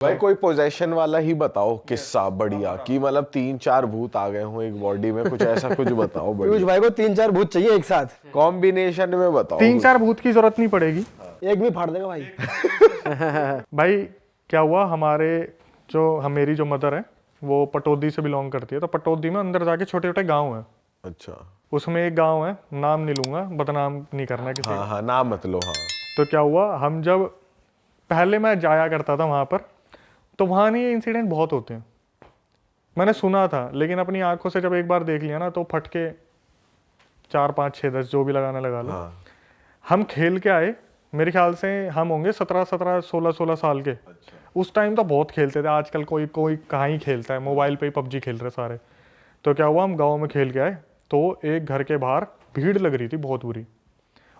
भाई कोई पोजेशन वाला ही बताओ किस्सा बढ़िया कि मतलब 3-4 भूत आ गए हो एक बॉडी में, कुछ ऐसा कुछ बताओ पीयूष बढ़िया। भाई को 3-4 भूत चाहिए एक साथ, कॉम्बिनेशन में बताओ। 3-4 भूत की जरूरत नहीं पड़ेगी। एक भी फाड़ देगा भाई। भाई क्या हुआ, मेरी जो मदर है वो पटौदी से बिलोंग करती है, तो पटौदी में अंदर जाके छोटे छोटे गांव हैं। अच्छा। उसमें एक गांव है, नाम नहीं लूंगा, बदनाम नहीं करना किसी हाँ हाँ, नाम मत लो। हाँ। तो क्या हुआ, हम जब पहले मैं जाया करता था वहां पर, तो वहां नहीं ये इंसिडेंट बहुत होते हैं, मैंने सुना था, लेकिन अपनी आंखों से जब एक बार देख लिया ना तो फटके 4 5 6 10 जो भी लगाना लगा लो। हाँ। हम खेल के आए, मेरे ख्याल से हम होंगे 17 16 साल के। उस टाइम तो बहुत खेलते थे, आजकल कोई कोई कहाँ ही खेलता है, मोबाइल पे ही पबजी खेल रहे सारे। तो क्या हुआ, हम गांव में खेल के आए, तो एक घर के बाहर भीड़ लग रही थी बहुत बुरी,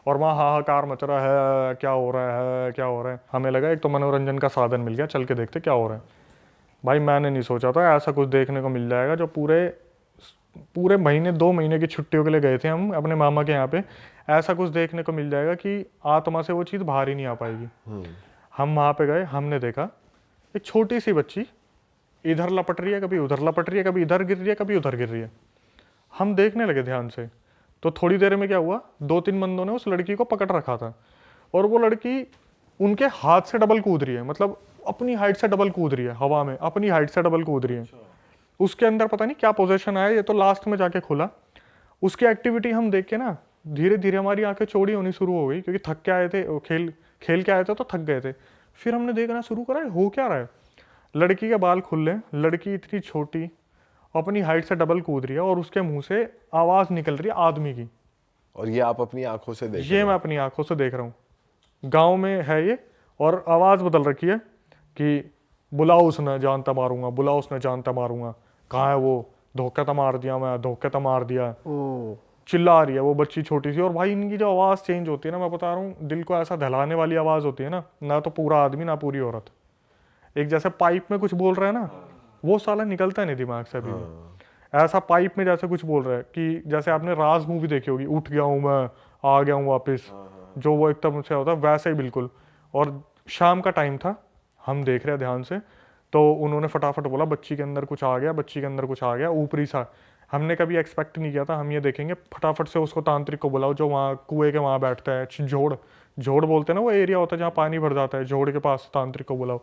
और वहाँ हाहाकार मच रहा है, क्या हो रहा है क्या हो रहा है। हमें लगा एक तो मनोरंजन का साधन मिल गया, चल के देखते क्या हो रहा है। भाई मैंने नहीं सोचा था ऐसा कुछ देखने को मिल जाएगा। जो पूरे पूरे महीने 2 महीने की छुट्टियों के लिए गए थे हम अपने मामा के यहाँ पे, ऐसा कुछ देखने को मिल जाएगा कि आत्मा से वो चीज़ बाहर ही नहीं आ पाएगी। हम वहाँ पे गए, हमने देखा एक छोटी सी बच्ची इधर लपट रही है, कभी उधर लपट रही है, कभी इधर गिर रही है, कभी उधर गिर रही है। हम देखने लगे ध्यान से, तो थोड़ी देर में क्या हुआ, 2-3 बंदों ने उस लड़की को पकड़ रखा था, और वो लड़की उनके हाथ से डबल कूद रही है, मतलब अपनी हाइट से डबल कूद रही है हवा में, अपनी हाइट से डबल कूद रही है। उसके अंदर पता नहीं क्या पोजीशन आया, ये तो लास्ट में जाके खुला। उसकी एक्टिविटी हम देख के ना धीरे धीरे हमारी आंखें चौड़ी होनी शुरू हो गई, क्योंकि थक के आए थे, खेल खेल के आए थे तो थक गए थे। फिर हमने देखना शुरू करा हो क्या रहा है। लड़की के बाल खुले, लड़की इतनी छोटी अपनी हाइट से डबल कूद रही है, और उसके मुंह से आवाज निकल रही है आदमी की। और ये आप अपनी आंखों से देख ये मैं अपनी आंखों से देख रहा हूँ, गांव में है ये, और आवाज बदल रखी है कि बुलाओ उसने जानता मारूंगा, बुलाओ उसने जानता मारूंगा, कहाँ है वो, धोखा तो मार दिया मैं, धोखा तो मार दिया, चिल्ला रही है वो बच्ची छोटी सी। और भाई इनकी जो आवाज चेंज होती है ना, मैं बता रहा हूँ, दिल को ऐसा दहलाने वाली आवाज होती है ना तो पूरा आदमी ना पूरी औरत, एक जैसे पाइप में कुछ बोल रहा है ना, वो साला निकलता नहीं दिमाग से अभी भी। ऐसा पाइप में जैसे कुछ बोल रहा है कि जैसे आपने राज मूवी देखी होगी, उठ गया हूँ मैं, आ गया हूँ वापस, जो वो एकदम से होता है वैसे ही बिल्कुल। और शाम का टाइम था, हम देख रहे हैं ध्यान से, तो उन्होंने फटाफट बोला बच्ची के अंदर कुछ आ गया, बच्ची के अंदर कुछ आ गया ऊपरी सा। हमने कभी एक्सपेक्ट नहीं किया था हम ये देखेंगे, फटाफट से उसको तांत्रिक को बुलाओ जो वहाँ कुएं के वहाँ बैठता है, जोड़ जोड़ बोलते हैं ना वो एरिया होता है जहाँ पानी भर जाता है, जोड़ के पास तांत्रिक को बुलाओ।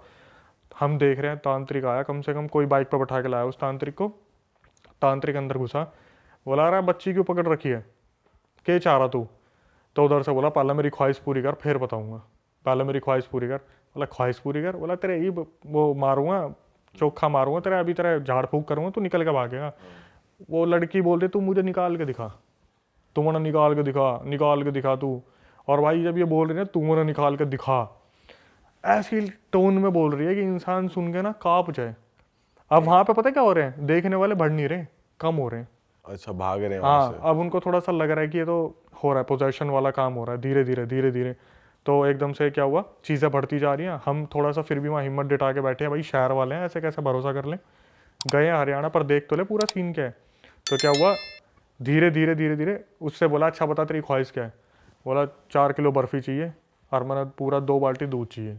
हम देख रहे हैं तांत्रिक आया, कम से कम कोई बाइक पर बैठा के लाया उस तांत्रिक को। तांत्रिक अंदर घुसा, बोला रहा बच्ची क्यों पकड़ रखी है, क्या चाह रहा तू। तो उधर से बोला पहले मेरी ख्वाहिश पूरी कर फिर बताऊंगा, पहले मेरी ख्वाहिश पूरी कर। बोला ख्वाहिश पूरी कर, बोला तेरे ये वो मारूंगा, चोखा मारूंगा तेरे, अभी तेरे झाड़ फूक करूंगा, तू निकल के भागेगा। वो लड़की बोल रही तू मुझे निकाल के दिखा, तू मुझे निकाल के दिखा, निकाल के दिखा तू। और भाई जब ये बोल रही है तू मुझे निकाल के दिखा, ऐसी टोन में बोल रही है कि इंसान सुन के ना कांप जाए। अब वहां पे पता क्या हो रहे हैं, देखने वाले बढ़ नहीं रहे, कम हो रहे हैं। अच्छा, भाग रहे हैं वहां से। हाँ, अब उनको थोड़ा सा लग रहा है कि ये तो हो रहा है, पोजेशन वाला काम हो रहा है धीरे धीरे धीरे धीरे। तो एकदम से क्या हुआ, चीज़ें बढ़ती जा रही हैं। हम थोड़ा सा फिर भी वहाँ हिम्मत जुटा के बैठे हैं, भाई शहर वाले हैं, ऐसे कैसे भरोसा कर लें, गए हरियाणा पर देख तो ले पूरा सीन क्या है। तो क्या हुआ, धीरे धीरे धीरे धीरे उससे बोला अच्छा बता तेरी ख्वाहिश क्या है। बोला 4 किलो बर्फ़ी चाहिए और मैंने पूरा 2 बाल्टी दूध चाहिए।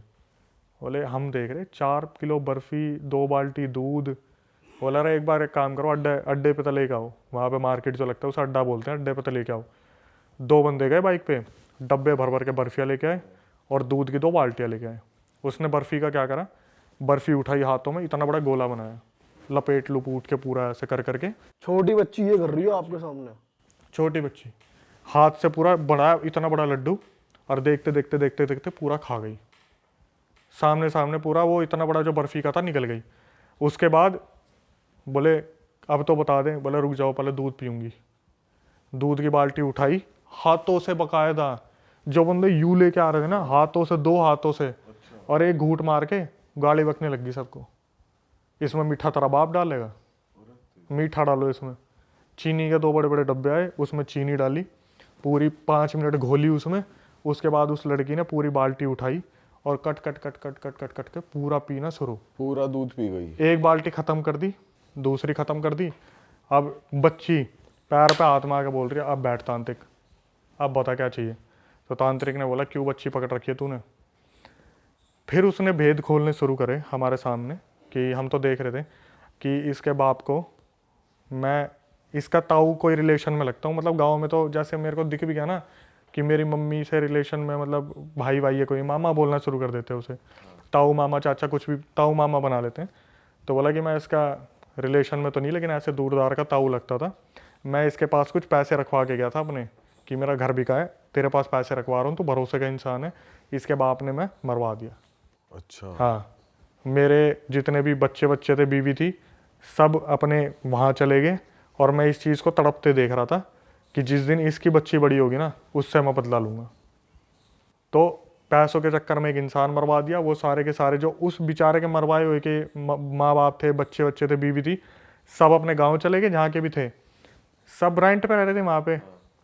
बोले हम देख रहे 4 किलो बर्फ़ी 2 बाल्टी दूध। बोला रहा एक बार एक काम करो, अड्डे अड्डे पे तो लेके आओ, वहाँ पे मार्केट जो लगता है उसे अड्डा बोलते हैं, अड्डे पे तो लेके आओ। 2 बंदे गए बाइक पे, डब्बे भर भर के बर्फ़ियाँ लेके आए और दूध की 2 बाल्टियाँ लेके आए। उसने बर्फ़ी का क्या करा, बर्फ़ी उठाई हाथों में, इतना बड़ा गोला बनाया, लपेट लुपूट के पूरा ऐसे कर करके। छोटी बच्ची ये कर रही हो आपके सामने, छोटी बच्ची हाथ से पूरा बड़ा इतना बड़ा लड्डू, और देखते देखते देखते देखते पूरा खा गई, सामने सामने पूरा वो इतना बड़ा जो बर्फ़ी का था निकल गई। उसके बाद बोले अब तो बता दें, बोले रुक जाओ पहले दूध पीऊँगी। दूध की बाल्टी उठाई, हाथों से बकायदा, जो बंदे यू लेके आ रहे थे ना, हाथों से 2 हाथों से, और एक घूंट मार के गाली बकने लग गई सबको। इसमें मीठा तेरा बाप डालेगा, मीठा डालो इसमें। चीनी के 2 बड़े बड़े डब्बे आए, उसमें चीनी डाली, पूरी 5 मिनट घोली उसमें। उसके बाद उस लड़की ने पूरी बाल्टी उठाई और cut cut cut cut cut cut cut के पूरा पीना शुरू। पूरा दूध पी गई। एक बाल्टी ख़त्म कर दी, दूसरी ख़त्म कर दी। अब बच्ची पैर पे हाथ मार के बोल रही है अब बैठ तांत्रिक, अब बता क्या चाहिए। तो तांत्रिक ने बोला क्यों बच्ची पकड़ रखी है तूने। फिर उसने भेद खोलने शुरू करे हमारे सामने कि हम तो देख रहे थे कि इसके बाप को मैं इसका ताऊ कोई रिलेशन में लगता हूँ। मतलब गांव में तो जैसे मेरे को दिख भी गया ना कि मेरी मम्मी से रिलेशन में, मतलब भाई भाई है कोई, मामा बोलना शुरू कर देते हैं उसे, ताऊ मामा चाचा कुछ भी ताऊ मामा बना लेते हैं। तो बोला कि मैं इसका रिलेशन में तो नहीं, लेकिन ऐसे दूरदार का ताऊ लगता था। मैं इसके पास कुछ पैसे रखवा के गया था अपने, कि मेरा घर बिका है, तेरे पास पैसे रखवा रहा हूँ, तो भरोसे का इंसान है। इसके बाप ने मैं मरवा दिया। अच्छा। हाँ, मेरे जितने भी बच्चे बच्चे थे, बीवी थी, सब अपने वहाँ चले गए। और मैं इस चीज़ को तड़पते देख रहा था कि जिस दिन इसकी बच्ची बड़ी होगी ना, उससे मैं बदला लूँगा। तो पैसों के चक्कर में एक इंसान मरवा दिया। वो सारे के सारे जो उस बेचारे के मरवाए हुए के माँ बाप थे, बच्चे बच्चे थे, बीवी थी, सब अपने गांव चले गए, जहाँ के भी थे। सब रेंट पे रह रहे थे वहाँ पे,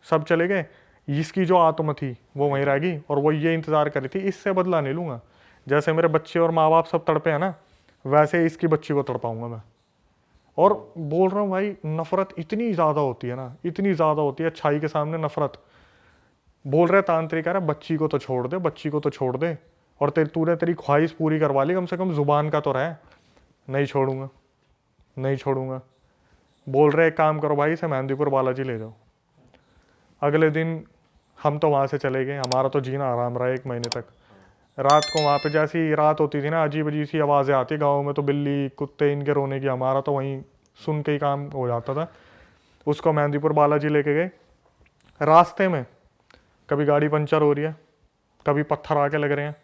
सब चले गए। इसकी जो आत्मा थी वो वहीं रह गई, और वो ये इंतज़ार कर रही थी, इससे बदला नहीं लूँगा। जैसे मेरे बच्चे और माँ बाप सब तड़पे हैं ना, वैसे इसकी बच्ची को तड़पाऊँगा मैं। और बोल रहा हूँ भाई, नफरत इतनी ज़्यादा होती है ना, इतनी ज़्यादा होती है अच्छाई के सामने नफरत। बोल रहे तांत्रिक, अरे बच्ची को तो छोड़ दे, बच्ची को तो छोड़ दे, और तूने तेरी ख्वाहिश पूरी करवा ली, कम से कम जुबान का तो रहे। नहीं छोड़ूंगा, नहीं छोड़ूंगा। बोल रहे एक काम करो भाई, इसे मेहंदीपुर बालाजी ले जाओ। अगले दिन हम तो वहाँ से चले गए। हमारा तो जीना आराम रहा 1 महीने तक। रात को वहाँ पे जैसी रात होती थी ना, अजीब अजीब सी आवाज़ें आती गाँव में, तो बिल्ली कुत्ते इनके रोने की, हमारा तो वहीं सुन के ही काम हो जाता था। उसको मेहंदीपुर बालाजी लेके गए। रास्ते में कभी गाड़ी पंचर हो रही है, कभी पत्थर आके लग रहे हैं,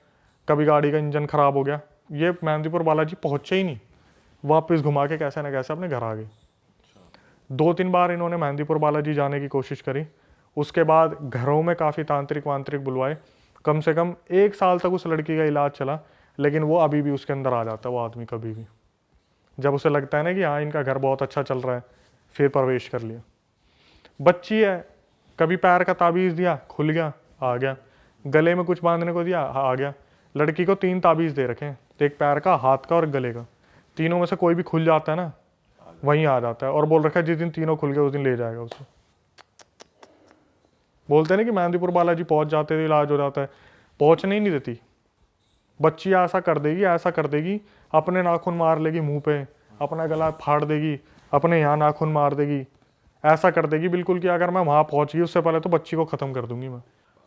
कभी गाड़ी का इंजन ख़राब हो गया। ये मेहंदीपुर बालाजी पहुँचे ही नहीं, वापस घुमा के कैसे ना कैसे अपने घर आ गए। 2-3 बार इन्होंने मेहंदीपुर बालाजी जाने की कोशिश करी। उसके बाद घरों में काफ़ी तांत्रिक वांत्रिक बुलवाए। कम से कम 1 साल तक उस लड़की का इलाज चला, लेकिन वो अभी भी उसके अंदर आ जाता है, वो आदमी कभी भी। जब उसे लगता है ना कि हाँ इनका घर बहुत अच्छा चल रहा है, फिर प्रवेश कर लिया। बच्ची है, कभी पैर का ताबीज़ दिया, खुल गया, आ गया। गले में कुछ बांधने को दिया, आ गया। लड़की को 3 ताबीज़ दे रखे हैं, एक पैर का, हाथ का और गले का। तीनों में से कोई भी खुल जाता है ना, वहीं आ जाता है। और बोल रखा है जिस दिन तीनों खुल गए उस दिन ले जाएगा उसे। बोलते हैं ना कि मेहंदीपुर बालाजी पहुंच जाते थे, इलाज हो जाता है। पहुंचने ही नहीं देती। बच्ची ऐसा कर देगी, ऐसा कर देगी, अपने नाखून मार लेगी मुंह पे, अपना गला फाड़ देगी, अपने यहाँ नाखून मार देगी, ऐसा कर देगी बिल्कुल कि अगर मैं वहां पहुंच गई उससे पहले तो बच्ची को खत्म कर दूंगी मैं।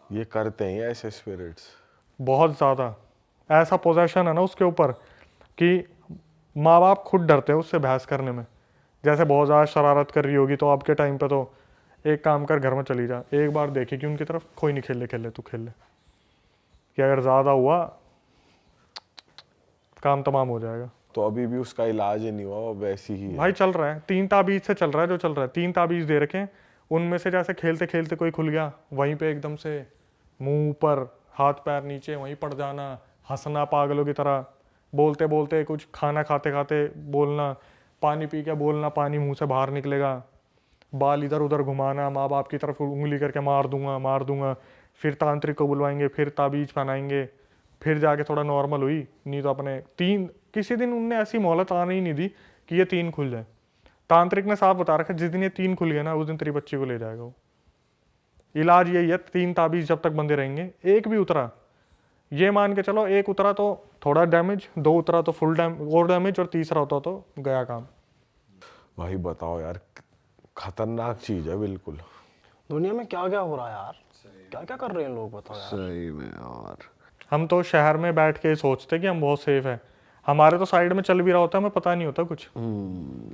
ये करते हैं ऐसे स्पिरिट्स? बहुत ज़्यादा ऐसा पोजेशन है ना उसके ऊपर कि माँ बाप खुद डरते हैं उससे बहस करने में। जैसे बहुत ज़्यादा शरारत कर रही होगी तो आपके टाइम पे तो एक काम कर, घर में चली जा, एक बार देखी कि उनकी तरफ, कोई नहीं, खेल ले खेल ले, तू खेल ले। कि अगर ज़्यादा हुआ काम तमाम हो जाएगा। तो अभी भी उसका इलाज नहीं हुआ, वैसी ही है? भाई चल रहा है, 3 ताबीज़ से चल रहा है जो चल रहा है। 3 ताबीज़ दे रखे हैं, उनमें से जैसे खेलते खेलते कोई खुल गया, वहीं पे एकदम से मुंह ऊपर, हाथ पैर नीचे, वहीं पड़ जाना, हंसना पागलों की तरह, बोलते बोलते कुछ, खाना खाते खाते बोलना, पानी पी के बोलना, पानी मुंह से बाहर निकलेगा, बाल इधर उधर घुमाना, माँ बाप की तरफ उंगली करके मार दूंगा मार दूंगा। फिर तांत्रिक को बुलवाएंगे, फिर ताबीज पहनाएंगे, फिर जाके थोड़ा नॉर्मल हुई। नहीं तो अपने 3, किसी दिन उनने ऐसी मोहलत आने ही नहीं दी कि ये 3 खुल जाए। तांत्रिक ने साफ बता रखा जिस दिन ये 3 खुल गए ना, उस दिन तेरी बच्ची को ले जाएगा वो। इलाज यही है, 3 ताबीज जब तक बंदे रहेंगे। एक भी उतरा, ये मान के चलो, एक उतरा तो थोड़ा डैमेज, 2 उतरा तो फुल डैमेज, और तीसरा होता तो गया काम। भाई बताओ यार, खतरनाक चीज है बिल्कुल। दुनिया में क्या क्या हो रहा है यार, क्या क्या कर रहे हैं लोग, बताओ यार। सही में यार। हम तो शहर में बैठ के सोचते कि हम बहुत सेफ है, हमारे तो साइड में चल भी रहा होता है, हमें पता नहीं होता कुछ।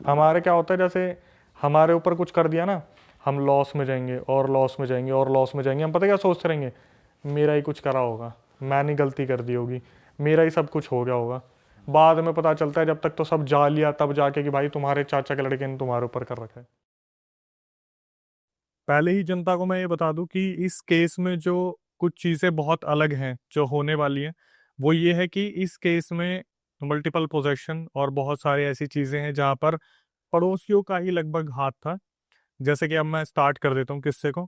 हमारे क्या होता है, जैसे हमारे ऊपर कुछ कर दिया ना, हम लॉस में जाएंगे और लॉस में जाएंगे और लॉस में जाएंगे। हम पता क्या सोचते रहेंगे, मेरा ही कुछ करा होगा, मैंने गलती कर दी होगी, मेरा ही सब कुछ हो गया होगा। बाद में पता चलता है जब तक तो सब जा लिया तब जाके कि भाई तुम्हारे चाचा के लड़के ने तुम्हारे ऊपर कर रखा है। पहले ही जनता को मैं ये बता दूं कि इस केस में जो कुछ चीज़ें बहुत अलग हैं जो होने वाली हैं, वो ये है कि इस केस में मल्टीपल पोजेशन और बहुत सारी ऐसी चीज़ें हैं जहाँ पर पड़ोसियों का ही लगभग हाथ था। जैसे कि अब मैं स्टार्ट कर देता हूँ किस्से को।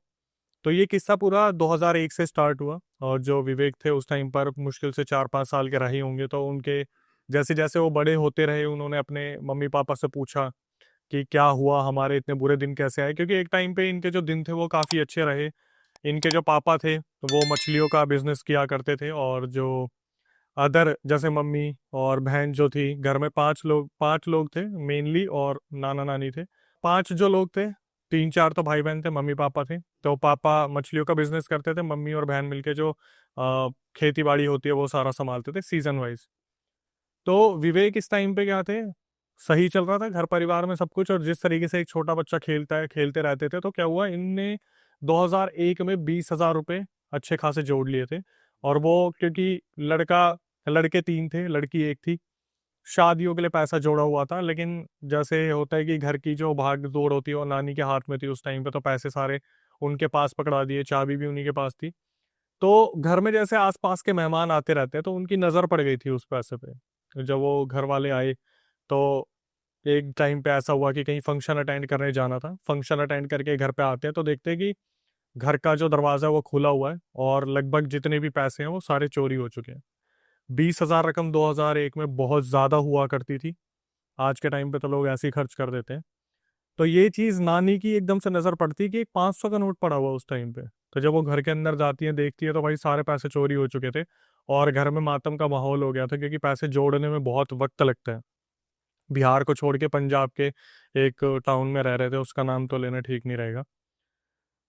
तो ये किस्सा पूरा 2001 से स्टार्ट हुआ, और जो विवेक थे उस टाइम पर मुश्किल से 4-5 साल के रहे होंगे। तो उनके जैसे जैसे वो बड़े होते रहे, उन्होंने अपने मम्मी पापा से पूछा कि क्या हुआ, हमारे इतने बुरे दिन कैसे आए। क्योंकि एक टाइम पे इनके जो दिन थे वो काफ़ी अच्छे रहे। इनके जो पापा थे तो वो मछलियों का बिजनेस किया करते थे, और जो अदर जैसे मम्मी और बहन जो थी, घर में 5 लोग थे मेनली, और नाना नानी थे। 5 जो लोग थे, 3-4 तो भाई बहन थे, मम्मी पापा थे। तो पापा मछलियों का बिजनेस करते थे, मम्मी और बहन मिलके जो खेती बाड़ी होती है वो सारा संभालते थे सीजन वाइज। तो विवेक इस टाइम पे क्या थे, सही चल रहा था घर परिवार में सब कुछ, और जिस तरीके से एक छोटा बच्चा खेलता है खेलते रहते थे, तो क्या हुआ, इनने 2001 में 20,000 रुपये अच्छे खासे जोड़ लिए थे। और वो क्योंकि लड़के 3 थे, लड़की 1 थी, शादियों के लिए पैसा जोड़ा हुआ था। लेकिन जैसे होता है कि घर की जो भाग दौड़ होती है वो नानी के हाथ में थी उस टाइम पे, तो पैसे सारे उनके पास पकड़ा दिए, चाबी भी उन्हीं के पास थी। तो घर में जैसे आसपास के मेहमान आते रहते हैं, तो उनकी नज़र पड़ गई थी उस पैसे पे। जब वो घर वाले आए, तो एक टाइम पे ऐसा हुआ कि कहीं फंक्शन अटेंड करने जाना था। फंक्शन अटेंड करके घर पे आते हैं तो देखते हैं कि घर का जो दरवाज़ा है वो खुला हुआ है, और लगभग जितने भी पैसे हैं वो सारे चोरी हो चुके हैं। 20,000 रकम 2001 में बहुत ज़्यादा हुआ करती थी। आज के टाइम पे तो लोग ऐसे ही खर्च कर देते हैं। तो ये चीज़ नानी की एकदम से नज़र पड़ती है कि एक 500 का नोट पड़ा हुआ उस टाइम पे। तो जब वो घर के अंदर जाती है, देखती है, तो भाई सारे पैसे चोरी हो चुके थे, और घर में मातम का माहौल हो गया था, क्योंकि पैसे जोड़ने में बहुत वक्त लगता है। बिहार को छोड़ के पंजाब के एक टाउन में रह रहे थे, उसका नाम तो लेना ठीक नहीं रहेगा।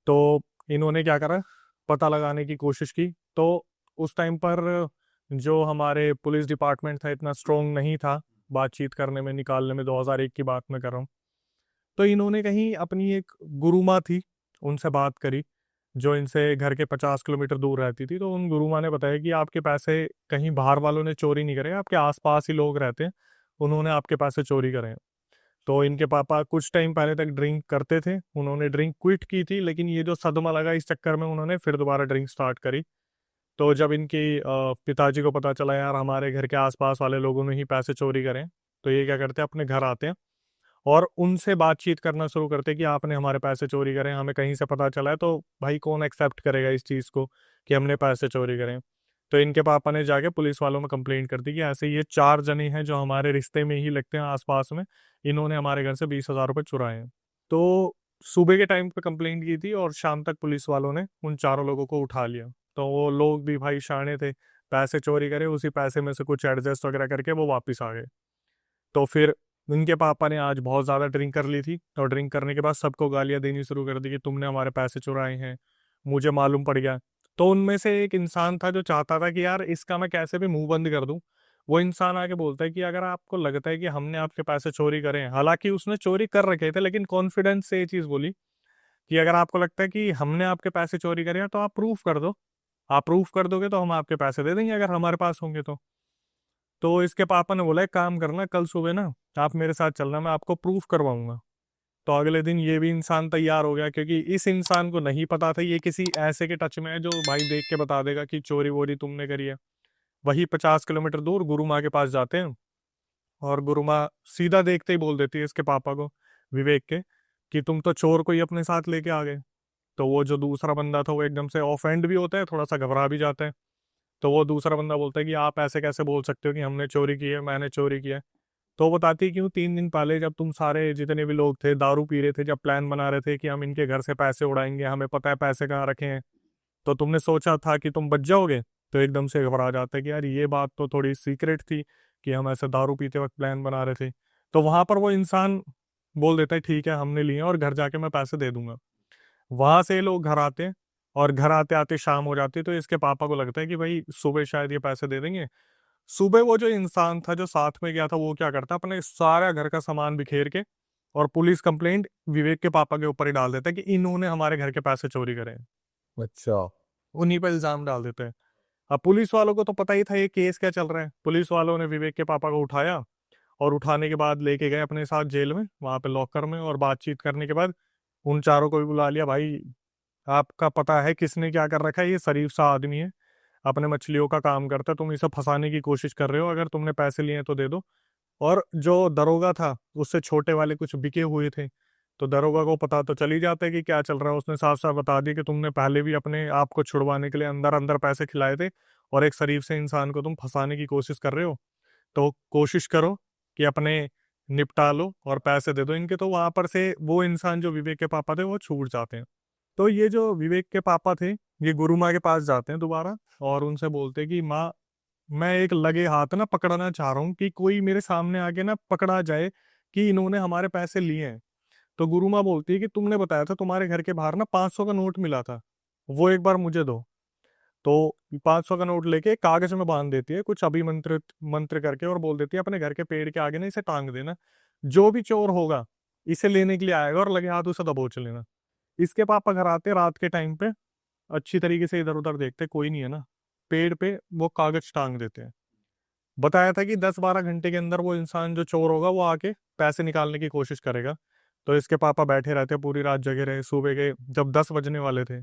तो इन्होंने क्या करा, पता लगाने की कोशिश की। तो उस टाइम पर जो हमारे पुलिस डिपार्टमेंट था इतना स्ट्रोंग नहीं था बातचीत करने में, निकालने में, 2001 की बात मैं कर रहा हूँ। तो इन्होंने कहीं अपनी एक गुरुमा थी, उनसे बात करी, जो इनसे घर के 50 किलोमीटर दूर रहती थी। तो उन गुरुमा ने बताया कि आपके पैसे कहीं बाहर वालों ने चोरी नहीं करे, आपके आसपास ही लोग रहते हैं, उन्होंने आपके पैसे चोरी करे हैं। तो इनके पापा कुछ टाइम पहले तक ड्रिंक करते थे, उन्होंने ड्रिंक क्विट की थी, लेकिन ये जो सदमा लगा इस चक्कर में उन्होंने फिर दोबारा ड्रिंक स्टार्ट करी। तो जब इनकी पिताजी को पता चला यार हमारे घर के आसपास वाले लोगों ने ही पैसे चोरी करें, तो ये क्या करते हैं, अपने घर आते हैं और उनसे बातचीत करना शुरू करते हैं कि आपने हमारे पैसे चोरी करें, हमें कहीं से पता चला है। तो भाई कौन एक्सेप्ट करेगा इस चीज़ को कि हमने पैसे चोरी करें। तो इनके पापा ने जाके पुलिस वालों में कंप्लेंट कर दी कि ऐसे ये 4 जने हैं जो हमारे रिश्ते में ही लगते हैं आसपास में, इन्होंने हमारे घर से 20,000 रुपये चुराए हैं। तो सुबह के टाइम पे कंप्लेंट की थी, और शाम तक पुलिस वालों ने उन चारों लोगों को उठा लिया। तो वो लोग भी भाई शाणे थे, पैसे चोरी करे, उसी पैसे में से कुछ एडजस्ट वगैरह करके वो वापस आ गए। तो फिर इनके पापा ने आज बहुत ज़्यादा ड्रिंक कर ली थी, और ड्रिंक करने के बाद सबको गालियाँ देनी शुरू कर दी कि तुमने हमारे पैसे चुराए हैं, मुझे मालूम पड़ गया। तो उनमें से एक इंसान था जो चाहता था कि यार इसका मैं कैसे भी मुंह बंद कर दूं। वो इंसान आके बोलता है कि अगर आपको लगता है कि हमने आपके पैसे चोरी करे हैं, हालांकि उसने चोरी कर रखे थे, लेकिन कॉन्फिडेंस से ये चीज़ बोली कि अगर आपको लगता है कि हमने आपके पैसे चोरी करे हैं तो आप प्रूफ कर दो, आप प्रूफ कर दोगे तो हम आपके पैसे दे देंगे अगर हमारे पास होंगे तो। तो इसके पापा ने बोला एक काम करना, कल सुबह ना आप मेरे साथ चलना, मैं आपको प्रूफ करवाऊंगा। तो अगले दिन ये भी इंसान तैयार हो गया, क्योंकि इस इंसान को नहीं पता था ये किसी ऐसे के टच में है जो भाई देख के बता देगा कि चोरी वोरी तुमने करी है। वही 50 किलोमीटर दूर गुरु माँ के पास जाते हैं, और गुरु माँ सीधा देखते ही बोल देती है इसके पापा को, विवेक के, कि तुम तो चोर को ही अपने साथ लेके आ गए। तो वो जो दूसरा बंदा था वो एकदम से ऑफेंड भी होता है, थोड़ा सा घबरा भी जाता है। तो वो दूसरा बंदा बोलता है कि आप ऐसे कैसे बोल सकते हो कि हमने चोरी की है, मैंने चोरी किया है। तो वो बताती है क्यों, 3 दिन पहले जब तुम सारे जितने भी लोग थे दारू पी रहे थे, जब प्लान बना रहे थे कि हम इनके घर से पैसे उड़ाएंगे, हमें पता है पैसे कहाँ रखे हैं, तो तुमने सोचा था कि तुम बच जाओगे। तो एकदम से घबरा जाता है कि यार ये बात तो थोड़ी सीक्रेट थी कि हम ऐसे दारू पीते वक्त प्लान बना रहे थे। तो वहां पर वो इंसान बोल देता है ठीक है हमने लिए और घर जाके मैं पैसे दे दूंगा। वहां से ये लोग घर आते हैं, और घर आते आते शाम हो जाती है। तो इसके पापा को लगता है कि भाई सुबह शायद ये पैसे दे देंगे। सुबह वो जो इंसान था जो साथ में गया था वो क्या करता है, अपने सारा घर का सामान बिखेर के और पुलिस कंप्लेंट विवेक के पापा के ऊपर ही डाल देता है कि इन्होंने हमारे घर के पैसे चोरी करे हैं। अच्छा। उन्हीं पर इल्जाम डाल देते हैं। अब पुलिस वालों को तो पता ही था ये केस क्या चल रहा है। पुलिस वालों ने विवेक के पापा को उठाया, और उठाने के बाद लेके गए अपने साथ जेल में, वहां पे लॉकर में, और बातचीत करने के बाद उन चारों को भी बुला लिया। भाई आपका पता है किसने क्या कर रखा है, ये शरीफ सा आदमी है, अपने मछलियों का काम करता है, तुम इसे फंसाने की कोशिश कर रहे हो, अगर तुमने पैसे लिए हैं तो दे दो। और जो दरोगा था उससे छोटे वाले कुछ बिके हुए थे, तो दरोगा को पता तो चल ही जाता है कि क्या चल रहा है। उसने साफ साफ बता दिया कि तुमने पहले भी अपने आप को छुड़वाने के लिए अंदर अंदर पैसे खिलाए थे, और एक शरीफ से इंसान को तुम फंसाने की कोशिश कर रहे हो, तो कोशिश करो कि अपने निपटा लो और पैसे दे दो इनके। तो वहां पर से वो इंसान जो विवेक के पापा थे वो छूट जाते हैं। तो ये जो विवेक के पापा थे ये गुरु माँ के पास जाते हैं दोबारा, और उनसे बोलते हैं कि माँ मैं एक लगे हाथ ना पकड़ना चाह रहा हूँ कि कोई मेरे सामने आके ना पकड़ा जाए कि इन्होंने हमारे पैसे लिए हैं। तो गुरु माँ बोलती है कि तुमने बताया था तुम्हारे घर के बाहर ना 500 का नोट मिला था, वो एक बार मुझे दो। तो 500 का नोट लेके कागज में बांध देती है, कुछ अभिमंत्रित मंत्र करके, और बोल देती है अपने घर के पेड़ के आगे ना इसे टांग देना, जो भी चोर होगा इसे लेने के लिए आएगा और लगे हाथ उसे दबोच लेना। इसके पापा घर आते रात के टाइम पे, अच्छी तरीके से इधर उधर देखते, कोई नहीं है ना, पेड़ पे वो कागज टांग देते हैं। बताया था कि 10-12 घंटे के अंदर वो इंसान जो चोर होगा वो आके पैसे निकालने की कोशिश करेगा। तो इसके पापा बैठे रहते, पूरी रात जगे रहे। सुबह के जब 10 बजने वाले थे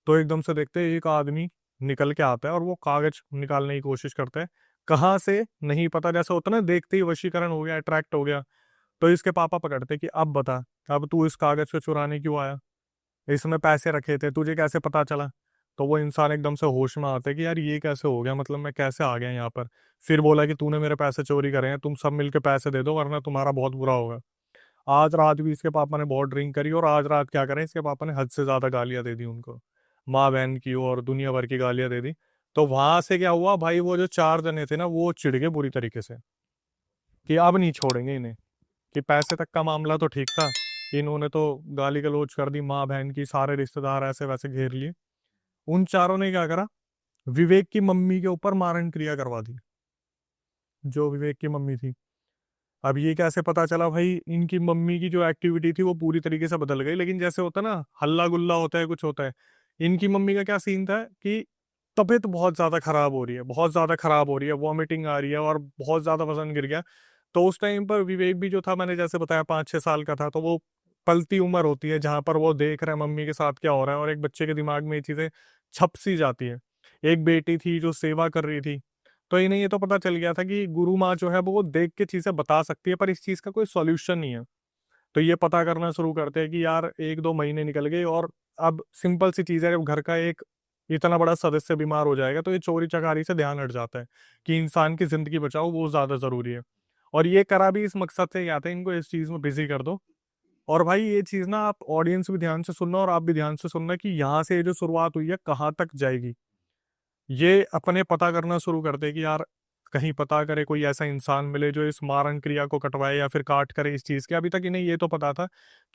तो एकदम से देखते हैं एक आदमी निकल के आता है और वो कागज निकालने की कोशिश करता है। कहाँ से नहीं पता, जैसा होता है ना, देखते ही वशीकरण हो गया, अट्रैक्ट हो गया। तो इसके पापा पकड़ते कि अब बता, अब तू इस कागज को चुराने क्यों आया, इसमें पैसे रखे थे, तुझे कैसे पता चला। तो वो इंसान एकदम से होश में आता है कि यार ये कैसे हो गया, मतलब मैं कैसे आ गया यहाँ पर। फिर बोला कि तूने मेरे पैसे चोरी करे हैं, तुम सब मिलके पैसे दे दो वरना तुम्हारा बहुत बुरा होगा। आज रात भी इसके पापा ने बहुत ड्रिंक करी, और आज रात क्या करें, इसके पापा ने हद से ज्यादा गालियां दे दी उनको, माँ बहन की और दुनिया भर की गालियां दे दी। तो वहां से क्या हुआ भाई, वो जो 4 जने थे ना वो चिढ़ गए बुरी तरीके से कि अब नहीं छोड़ेंगे इन्हें। कि पैसे तक का मामला तो ठीक था, इन्होंने तो गाली गलौज कर दी, माँ बहन की, सारे रिश्तेदार ऐसे वैसे घेर लिए। उन चारों ने क्या करा, विवेक की मम्मी के ऊपर मारण क्रिया करवा दी, जो विवेक की मम्मी थी। अब ये कैसे पता चला भाई, इनकी मम्मी की जो एक्टिविटी थी वो पूरी तरीके से बदल गई। लेकिन जैसे होता है ना, हल्ला गुल्ला होता है, कुछ होता है। इनकी मम्मी का क्या सीन था कि तबीयत बहुत ज्यादा खराब हो रही है, बहुत ज्यादा खराब हो रही है, वॉमिटिंग आ रही है और बहुत ज्यादा वजन गिर गया। तो उस टाइम पर विवेक भी जो था, मैंने जैसे बताया 5-6 साल का था, तो वो पलती उम्र होती है जहां पर वो देख रहा है मम्मी के साथ क्या हो रहा है, और एक बच्चे के दिमाग में ये चीजें छप सी जाती है। एक बेटी थी जो सेवा कर रही थी, तो इन्हें ये तो पता चल गया था कि गुरु माँ जो है वो देख के चीजें बता सकती है, पर इस चीज का कोई सॉल्यूशन नहीं है। तो ये पता करना शुरू करते हैं कि यार 1-2 महीने निकल गए, और अब सिंपल सी चीज है, जब घर का एक इतना बड़ा सदस्य बीमार हो जाएगा तो ये चोरी चकारी से ध्यान हट जाता है कि इंसान की जिंदगी बचाओ, वो ज्यादा जरूरी है। और ये करा भी इस मकसद से जाते हैं, इनको इस चीज में बिजी कर दो। और भाई ये चीज ना, आप ऑडियंस भी ध्यान से सुनना और आप भी ध्यान से सुनना कि यहाँ से ये जो शुरुआत हुई है कहाँ तक जाएगी। ये अपने पता करना शुरू करते हैं कि यार कहीं पता करे, कोई ऐसा इंसान मिले जो इस मारण क्रिया को कटवाए या फिर काट करे इस चीज के। अभी तक इन्हें ये तो पता था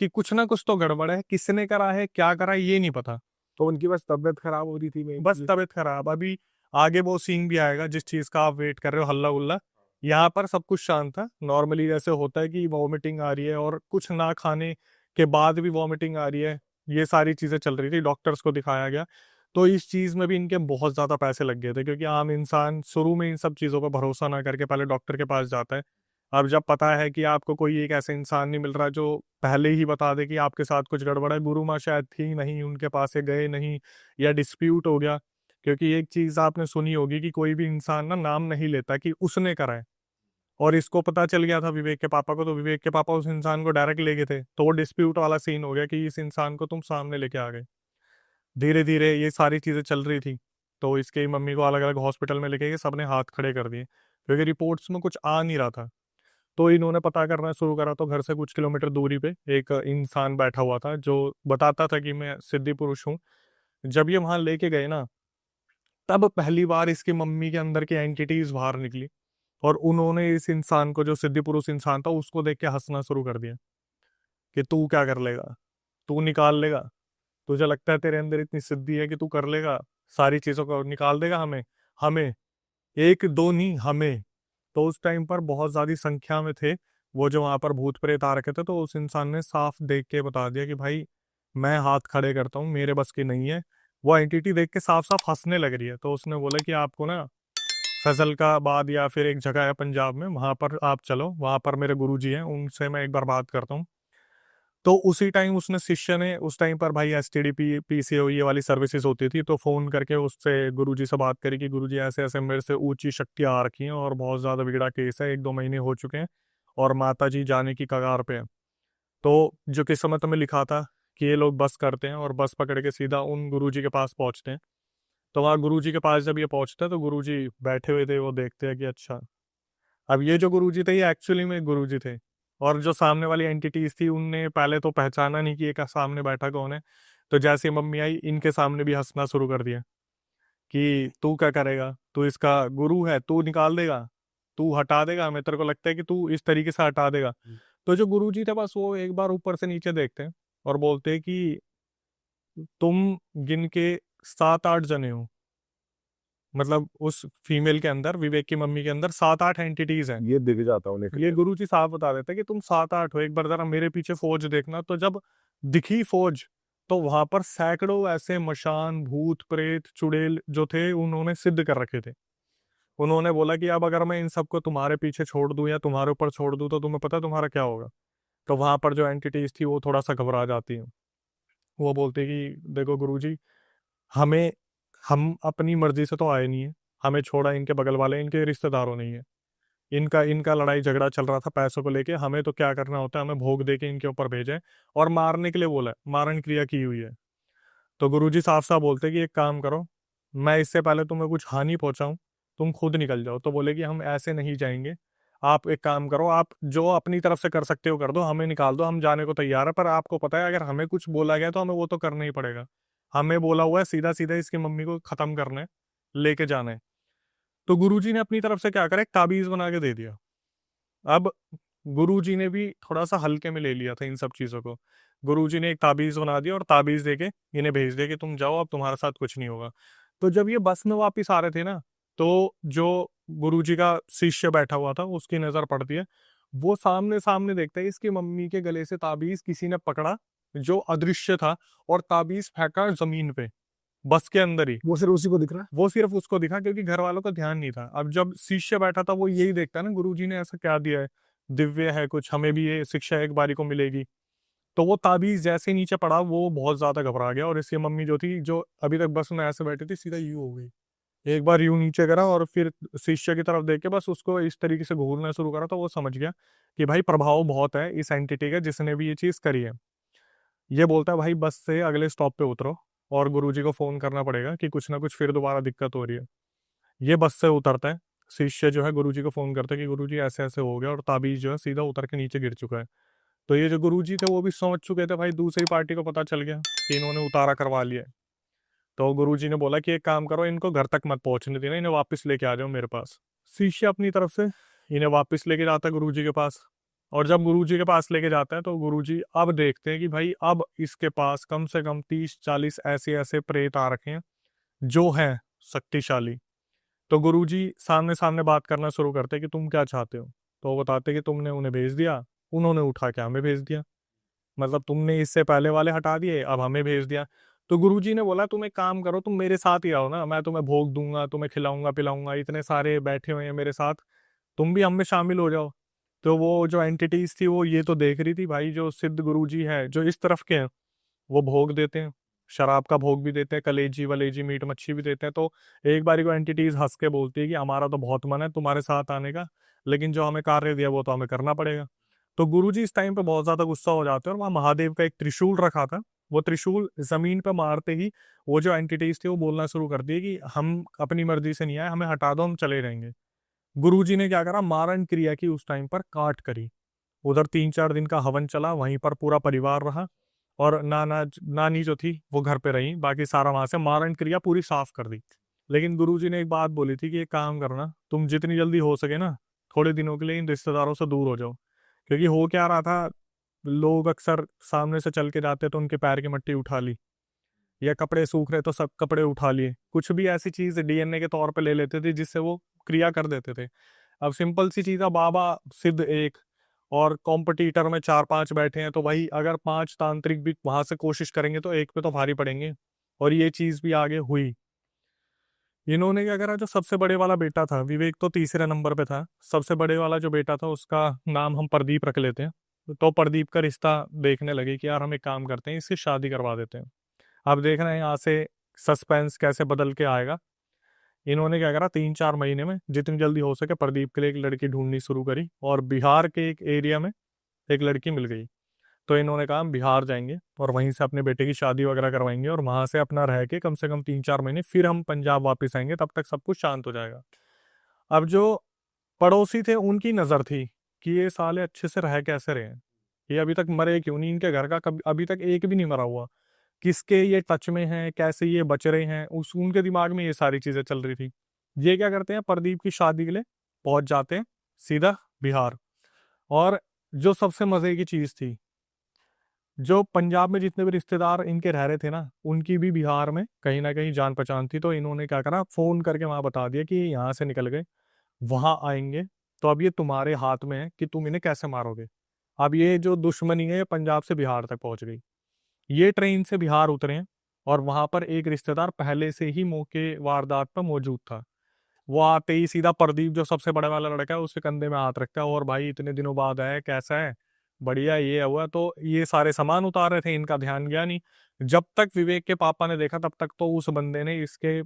कि कुछ ना कुछ तो गड़बड़ है, किसने करा है, क्या करा है, ये नहीं पता। तो उनकी बस तबीयत खराब हो रही थी, मेन बस चीज। तबीयत खराब। अभी आगे वो सीन भी आएगा जिस चीज का आप वेट कर रहे हो, हल्ला गुल्ला। यहाँ पर सब कुछ शांत था, नॉर्मली जैसे होता है कि वॉमिटिंग आ रही है और कुछ ना खाने के बाद भी वॉमिटिंग आ रही है, ये सारी चीजें चल रही थी। डॉक्टर्स को दिखाया गया, तो इस चीज में भी इनके बहुत ज्यादा पैसे लग गए थे, क्योंकि आम इंसान शुरू में इन सब चीजों पर भरोसा ना करके पहले डॉक्टर के पास जाता है। अब जब पता है कि आपको कोई एक ऐसा इंसान नहीं मिल रहा जो पहले ही बता दे कि आपके साथ कुछ गड़बड़ है, गुरु माँ शायद थी नहीं, उनके पास ये गए नहीं, या डिस्प्यूट हो गया। क्योंकि एक चीज आपने सुनी होगी कि कोई भी इंसान ना नाम नहीं लेता कि उसने करा है। और इसको पता चल गया था विवेक के पापा को, तो विवेक के पापा उस इंसान को डायरेक्ट ले गए थे, तो वो डिस्प्यूट वाला सीन हो गया कि इस इंसान को तुम सामने लेके आ गए। धीरे धीरे ये सारी चीजें चल रही थी। तो इसके मम्मी को अलग अलग हॉस्पिटल में लेके गए, सबने हाथ खड़े कर दिए क्योंकि रिपोर्ट्स में कुछ आ नहीं रहा था। तो इन्होंने पता करना शुरू करा, तो घर से कुछ किलोमीटर दूरी पे एक इंसान बैठा हुआ था जो बताता था कि मैं सिद्धि पुरुष हूँ। जब ये वहां लेके गए ना, तब पहली बार इसकी मम्मी के अंदर की एंटिटीज बाहर निकली, और उन्होंने इस इंसान को, जो सिद्धि पुरुष इंसान था, उसको देख के हंसना शुरू कर दिया कि तू क्या कर लेगा, तू निकाल लेगा, तुझे लगता है तेरे अंदर इतनी सिद्धि है कि तू कर लेगा, सारी चीजों को निकाल देगा हमें, हमें, एक दो नहीं हमें। तो उस टाइम पर बहुत ज्यादा संख्या में थे वो जो वहां पर भूत प्रेत आ रखे थे। तो उस इंसान ने साफ देख के बता दिया कि भाई मैं हाथ खड़े करता हूँ, मेरे बस की नहीं है। वो एंटिटी देख के साफ साफ हंसने लग रही है। तो उसने बोला कि आपको ना फैजलकाबाद या फिर एक जगह है पंजाब में, वहां पर आप चलो, वहां पर मेरे गुरुजी हैं, उनसे मैं एक बार बात करता हूँ। तो उसी टाइम उसने, शिष्य ने, उस टाइम पर भाई एसटीडी पीसीओ ये वाली सर्विसेज होती थी, तो फोन करके उससे गुरुजी से बात करी कि गुरुजी ऐसे ऐसे मेरे से ऊंची शक्तियां आ रखी हैं और बहुत ज्यादा बिगड़ा केस है, 1-2 महीने हो चुके हैं और माता जी जाने की कगार पे है। तो जो किस्मत में लिखा था कि ये लोग बस करते हैं और बस पकड़ के सीधा उन गुरुजी के पास पहुंचते हैं। तो वहाँ गुरुजी के पास जब ये पहुंचते हैं तो गुरुजी बैठे हुए थे, वो देखते हैं कि अच्छा, अब ये जो गुरुजी थे ये एक्चुअली में गुरुजी थे। और जो सामने वाली एंटिटीज थी उनने पहले तो पहचाना नहीं कि एक सामने बैठा कौन है। तो जैसे ही मम्मी आई, इनके सामने भी हंसना शुरू कर दिया कि तू क्या करेगा, तू इसका गुरु है, तू निकाल देगा, तू हटा देगा, मैं तेरे को लगता है कि तू इस तरीके से हटा देगा। तो जो गुरुजी थे बस वो एक बार ऊपर से नीचे देखते हैं और बोलते हैं कि तुम गिन के 7-8 जने हो। मतलब उस फीमेल के अंदर, विवेक की मम्मी के अंदर 7-8 एंटिटीज हैं। ये दिख जाता उन्हें। ये गुरुजी साफ बता देते हैं कि तुम 7-8 हो, एक बार जरा मेरे पीछे फौज देखना। तो जब दिखी फौज तो वहां पर सैकड़ों ऐसे मशान, भूत, प्रेत, चुड़ैल जो थे उन्होंने सिद्ध कर रखे थे। उन्होंने बोला कि अब अगर मैं इन सबको तुम्हारे पीछे छोड़ दूं या तुम्हारे ऊपर छोड़ दूं तो तुम्हें पता है तुम्हारा क्या होगा। तो वहां पर जो एंटिटीज थी वो थोड़ा सा घबरा जाती है। वो बोलते कि देखो गुरुजी, हमें हम अपनी मर्जी से तो आए नहीं है, हमें छोड़ा इनके बगल वाले, इनके रिश्तेदारों नहीं है, इनका इनका लड़ाई झगड़ा चल रहा था पैसों को लेके। हमें तो क्या करना होता है, हमें भोग दे के इनके ऊपर भेजे और मारने के लिए बोला है, मारण क्रिया की हुई है। तो गुरुजी साफ साफ बोलते कि एक काम करो, मैं इससे पहले तुम्हें कुछ हानि पहुंचाऊं, तुम खुद निकल जाओ। तो बोले कि हम ऐसे नहीं जाएंगे, आप एक काम करो, आप जो अपनी तरफ से कर सकते हो कर दो, हमें निकाल दो, हम जाने को तैयार है। पर आपको पता है अगर हमें कुछ बोला गया तो हमें वो तो करना ही पड़ेगा। हमें बोला हुआ है सीधा सीधा इसकी मम्मी को खत्म करना है, लेके जाना है। तो गुरुजी ने अपनी तरफ से क्या करा, एक ताबीज बना के दे दिया। अब गुरुजी ने भी थोड़ा सा हल्के में ले लिया था इन सब चीजों को। गुरुजी ने एक ताबीज बना दिया और ताबीज देके इन्हें भेज दिया कि तुम जाओ, अब तुम्हारे साथ कुछ नहीं होगा। तो जब ये बस में वापिस आ रहे थे ना, तो जो गुरुजी का शिष्य बैठा हुआ था उसकी नजर पड़ती है। वो सामने सामने देखता है इसकी मम्मी के गले से ताबीज किसी ने पकड़ा जो अदृश्य था और ताबीज फेंका जमीन पे, बस के अंदर ही। वो सिर्फ उसी को दिख रहा है। वो सिर्फ उसको दिखा क्योंकि घर वालों का ध्यान नहीं था। अब जब शिष्य बैठा था वो यही देखता ना, गुरुजी ने ऐसा क्या दिया है, दिव्य है कुछ, हमें भी ये शिक्षा एक बारी को मिलेगी। तो वो ताबीज जैसे नीचे पड़ा वो बहुत ज्यादा घबरा गया और इसकी मम्मी जो थी, जो अभी तक बस में ऐसे बैठी थी, सीधा यूं हो गई। एक बार यूं नीचे करा और फिर शिष्य की तरफ देख के बस उसको इस तरीके से घूरना शुरू करा। तो वो समझ गया कि भाई प्रभाव बहुत है इस एंटिटी का जिसने भी ये चीज करी है। ये बोलता है भाई बस से अगले स्टॉप पे उतरो और गुरुजी को फोन करना पड़ेगा कि कुछ ना कुछ फिर दोबारा दिक्कत हो रही है। ये बस से उतरता है, शिष्य जो है गुरुजी को फोन करता है कि गुरुजी ऐसे ऐसे हो गया, और ताबीज जो है सीधा उतर के नीचे गिर चुका है। तो ये जो गुरुजी थे वो भी समझ चुके थे, भाई दूसरी पार्टी को पता चल गया कि इन्होंने उतारा करवा लिया है। तो गुरुजी ने बोला कि एक काम करो, इनको घर तक मत पहुंचने देना, इन्हें वापस लेके आ जाओ मेरे पास। शिष्य अपनी तरफ से इन्हें वापस लेके जाता है गुरुजी के पास। और जब गुरुजी के पास लेके जाता है तो गुरुजी अब देखते हैं कि भाई अब इसके पास कम से कम 30-40 ऐसे ऐसे प्रेत आ रखे हैं जो हैं शक्तिशाली। तो गुरुजी सामने सामने बात करना शुरू करते हैं कि तुम क्या चाहते हो। तो वो बताते कि तुमने उन्हें भेज दिया, उन्होंने उठा के हमें भेज दिया, मतलब तुमने इससे पहले वाले हटा दिए, अब हमें भेज दिया। तो गुरुजी ने बोला तुम एक काम करो, तुम मेरे साथ ही आओ ना, मैं तुम्हें भोग दूंगा, तुम्हें खिलाऊंगा पिलाऊंगा, इतने सारे बैठे हुए हैं मेरे साथ, तुम भी हम में शामिल हो जाओ। तो वो जो एंटिटीज थी वो ये तो देख रही थी भाई जो सिद्ध गुरुजी है जो इस तरफ के हैं वो भोग देते हैं, शराब का भोग भी देते हैं, कलेजी वलेजी मीट मच्छी भी देते हैं। तो एक बारी को एंटिटीज हंस के बोलती है कि हमारा तो बहुत मन है तुम्हारे साथ आने का, लेकिन जो हमें कार्य दिया वो तो हमें करना पड़ेगा। तो गुरुजी इस टाइम पे बहुत ज्यादा गुस्सा हो जाते हैं और वहाँ महादेव का एक त्रिशूल रखा था, वो त्रिशूल जमीन पे मारते ही वो जो एंटिटीज थी वो बोलना शुरू कर दी कि हम अपनी मर्जी से नहीं आए, हमें हटा दो, हम चले जाएंगे। गुरुजी ने क्या करा, मारण क्रिया की उस टाइम पर काट करी। उधर 3-4 दिन का हवन चला, वहीं पर पूरा परिवार रहा और नानी जो थी वो घर पे रही, बाकी सारा वहां से मारण क्रिया पूरी साफ कर दी। लेकिन गुरुजी ने एक बात बोली थी कि एक काम करना, तुम जितनी जल्दी हो सके ना थोड़े दिनों के लिए इन रिश्तेदारों से दूर हो जाओ। क्योंकि हो क्या रहा था, लोग अक्सर सामने से चल के जाते तो उनके पैर की मिट्टी उठा ली, या कपड़े सूख रहे तो सब कपड़े उठा लिए, कुछ भी ऐसी चीज डीएनए के तौर पे ले लेते थे जिससे वो क्रिया कर देते थे। अब सिंपल सी चीज है, बाबा सिद्ध एक और कॉम्पिटिटर में 4-5 बैठे हैं, तो भाई अगर 5 तांत्रिक भी वहां से कोशिश करेंगे तो एक पे तो भारी पड़ेंगे। और ये चीज भी आगे हुई। इन्होंने क्या करा, जो सबसे बड़े वाला बेटा था, विवेक तो तीसरे नंबर पे था, सबसे बड़े वाला जो बेटा था उसका नाम हम प्रदीप रख लेते हैं। तो प्रदीप का रिश्ता देखने लगे कि यार हम एक काम करते हैं, इसकी शादी करवा देते हैं। अब देख रहे हैं यहाँ से सस्पेंस कैसे बदल के आएगा। इन्होंने क्या करा, 3-4 महीने में जितनी जल्दी हो सके प्रदीप के लिए एक लड़की ढूंढनी शुरू करी और बिहार के एक एरिया में एक लड़की मिल गई। तो इन्होंने कहा हम बिहार जाएंगे और वहीं से अपने बेटे की शादी वगैरह करवाएंगे और वहां से अपना रह के कम से कम 3-4 महीने फिर हम पंजाब वापस आएंगे, तब तक सब कुछ शांत हो जाएगा। अब जो पड़ोसी थे उनकी नजर थी कि ये साले अच्छे से रह कैसे रहे हैं, ये अभी तक मरे क्यों नहीं, इनके घर का कभी अभी तक एक भी नहीं मरा हुआ। किसके ये टच में हैं, कैसे ये बच रहे हैं, उस उनके दिमाग में ये सारी चीजें चल रही थी। ये क्या करते हैं, प्रदीप की शादी के लिए पहुंच जाते हैं सीधा बिहार। और जो सबसे मजे की चीज थी, जो पंजाब में जितने भी रिश्तेदार इनके रह रहे थे ना, उनकी भी बिहार में कहीं ना कहीं जान पहचान थी। तो इन्होंने क्या करा, फोन करके वहां बता दिया कि ये यहाँ से निकल गए, वहां आएंगे, तो अब ये तुम्हारे हाथ में है कि तुम इन्हें कैसे मारोगे। अब ये जो दुश्मनी है ये पंजाब से बिहार तक पहुंच गई। ये ट्रेन से बिहार उतरे हैं और वहां पर एक रिश्तेदार पहले से ही मौके वारदात पर मौजूद था। वो आते ही सीधा प्रदीप जो सबसे बड़े वाला लड़का है उसके कंधे में हाथ रखता है, और भाई इतने दिनों बाद आया, कैसा है, बढ़िया, ये हुआ। तो ये सारे सामान उतार रहे थे, इनका ध्यान गया नहीं। जब तक विवेक के पापा ने देखा तब तक तो उस बंदे ने इसके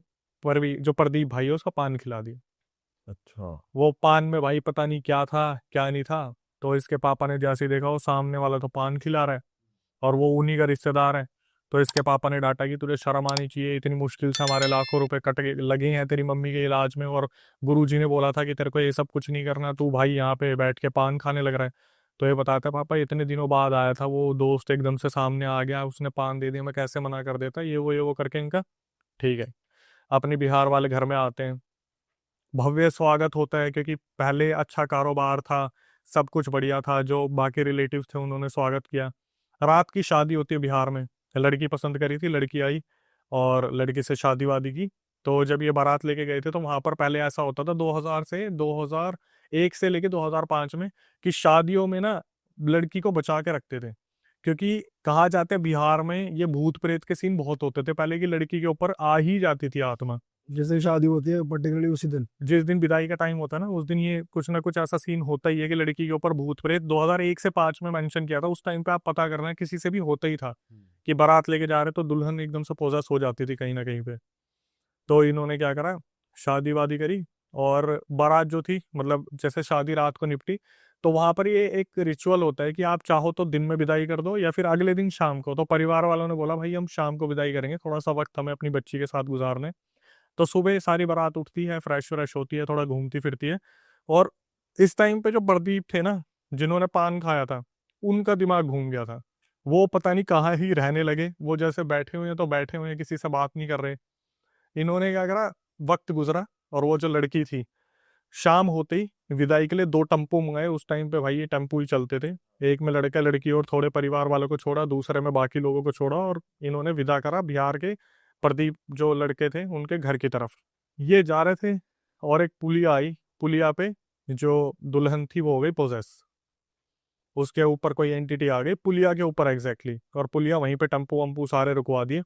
जो प्रदीप भाई है उसका पान खिला दिया। अच्छा। वो पान में भाई पता नहीं क्या था क्या नहीं था। तो इसके पापा ने जैसे ही देखा वो सामने वाला तो पान खिला रहा है और वो उन्हीं का रिश्तेदार है। तो इसके पापा ने डांटा कि तुझे शर्म आनी चाहिए, इतनी मुश्किल से हमारे लाखों रुपए कट लगे हैं तेरी मम्मी के इलाज में, और गुरुजी ने बोला था कि तेरे को ये सब कुछ नहीं करना, तू भाई यहाँ पे बैठ के पान खाने लग रहा है। तो ये बताता है, पापा इतने दिनों बाद आया था, वो दोस्त एकदम से सामने आ गया, उसने पान दे दिया, मैं कैसे मना कर देता, ये वो करके इनका ठीक है। अपने बिहार वाले घर में आते हैं, भव्य स्वागत होता है क्योंकि पहले अच्छा कारोबार था, सब कुछ बढ़िया था, जो बाकी रिलेटिव्स थे उन्होंने स्वागत किया। रात की शादी होती है बिहार में, लड़की पसंद करी थी, लड़की आई और लड़की से शादी वादी की। तो जब ये बारात लेके गए थे तो वहां पर पहले ऐसा होता था 2001 से लेके 2005 में कि शादियों में ना लड़की को बचा के रखते थे, क्योंकि कहा जाता है बिहार में ये भूत प्रेत के सीन बहुत होते थे पहले, की लड़की के ऊपर आ ही जाती थी आत्मा। जैसे शादी होती है पर्टिकुलरली उसी दिन। जिस दिन विदाई का टाइम होता है ना उस दिन ये कुछ ना कुछ ऐसा सीन होता ही है कि लड़की के ऊपर भूत प्रेत 2001 से 5 में मेंशन किया था। उस टाइम पे आप पता करना, किसी से भी होता ही था कि बारात लेके जा रहे तो दुल्हन एकदम से पोजेस हो जाती थी कहीं ना कहीं पे। तो इन्होंने क्या करा, शादी वादी करी, और बारात जो थी मतलब जैसे शादी रात को निपटी, तो वहां पर ये एक रिचुअल होता है कि आप चाहो तो दिन में विदाई कर दो या फिर अगले दिन शाम को। तो परिवार वालों ने बोला भाई हम शाम को विदाई करेंगे, थोड़ा सा वक्त हमें अपनी बच्ची के साथ गुजारने। तो सुबह सारी बारात उठती है, फ्रेश फ्रेश होती है, थोड़ा घूमती फिरती है। और इस टाइम पे जो प्रदीप थे ना, जिन्होंने पान खाया था, उनका दिमाग घूम गया था। वो पता नहीं कहाँ ही रहने लगे, वो जैसे बैठे हुए हैं तो बैठे हुए हैं, किसी से बात नहीं कर रहे। इन्होंने क्या करा, वक्त गुजरा और वो जो लड़की थी, शाम होते ही विदाई के लिए 2 टेम्पो मंगाए। उस टाइम पे भाई ये टेम्पो ही चलते थे, एक में लड़का लड़की और थोड़े परिवार वालों को छोड़ा, दूसरे में बाकी लोगों को छोड़ा, और इन्होंने विदा करा बिहार के प्रदीप जो लड़के थे उनके घर की तरफ। ये जा रहे थे और एक पुलिया आई, पुलिया पे जो दुल्हन थी वो हो गई पोजेस, उसके ऊपर कोई एंटिटी आ गई पुलिया के ऊपर एग्जैक्टली, और पुलिया वहीं पे टेम्पो वम्पू सारे रुकवा दिए।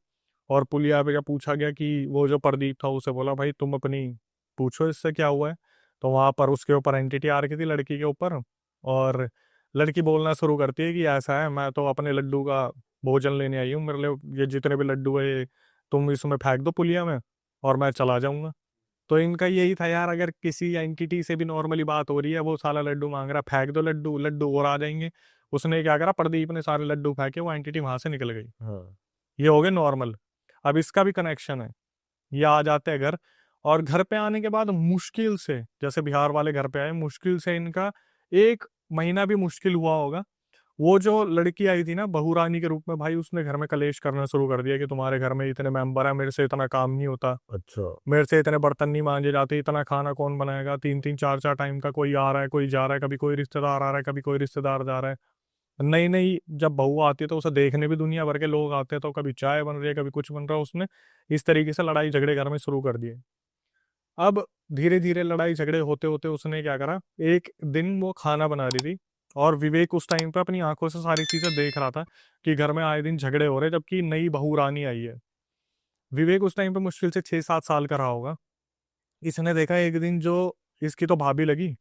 और पुलिया पे जब पूछा गया कि वो जो प्रदीप था, उसे बोला भाई तुम अपनी पूछो इससे क्या हुआ है। तो वहां पर उसके ऊपर एंटिटी आ रखी थी लड़की के ऊपर, और लड़की बोलना शुरू करती है कि ऐसा है, मैं तो अपने लड्डू का भोजन लेने आई हूँ, मेरे लिए ये जितने भी लड्डू है ये तुम इसमें फेंक दो पुलिया में और मैं चला जाऊंगा। तो इनका यही था यार, अगर किसी एंटिटी से भी नॉर्मली बात हो रही है, वो साला लड्डू मांग रहा, फेंक दो लड्डू, लड्डू और आ जाएंगे। उसने क्या करा, प्रदीप ने सारे लड्डू फेंके, वो एंटिटी वहां से निकल गई। हाँ। ये हो गए नॉर्मल। अब इसका भी कनेक्शन है, ये आ जाते हैं घर, और घर पे आने के बाद मुश्किल से, जैसे बिहार वाले घर पे आए, मुश्किल से इनका 1 महीना भी मुश्किल हुआ होगा। वो जो लड़की आई थी ना बहू रानी के रूप में, भाई उसने घर में कलेश करना शुरू कर दिया कि तुम्हारे घर में इतने मेंबर है, मेरे से इतना काम नहीं होता, अच्छा। मेरे से इतने बर्तन नहीं मांजे जाते, इतना खाना कौन बनाएगा, 3-3 4-4 टाइम का कोई आ रहा है कोई जा रहा है, कभी कोई रिश्तेदार आ रहा है कभी कोई रिश्तेदार जा रहा है। नई नई जब बहू आती है तो उसे देखने भी दुनिया भर के लोग आते हैं, तो कभी चाय बन रही है कभी कुछ बन रहा है, उसने इस तरीके से लड़ाई झगड़े घर में शुरू कर दिए। अब धीरे धीरे लड़ाई झगड़े होते होते उसने क्या करा, एक दिन वो खाना बना रही थी और विवेक उस टाइम पे अपनी आंखों से सारी चीजें देख रहा था कि घर में आए दिन झगड़े हो रहे हैं, जबकि नई बहू रानी आई है। विवेक उस टाइम पे मुश्किल से 6-7 साल का रहा होगा। इसने देखा एक दिन जो इसकी तो भाभी लगी,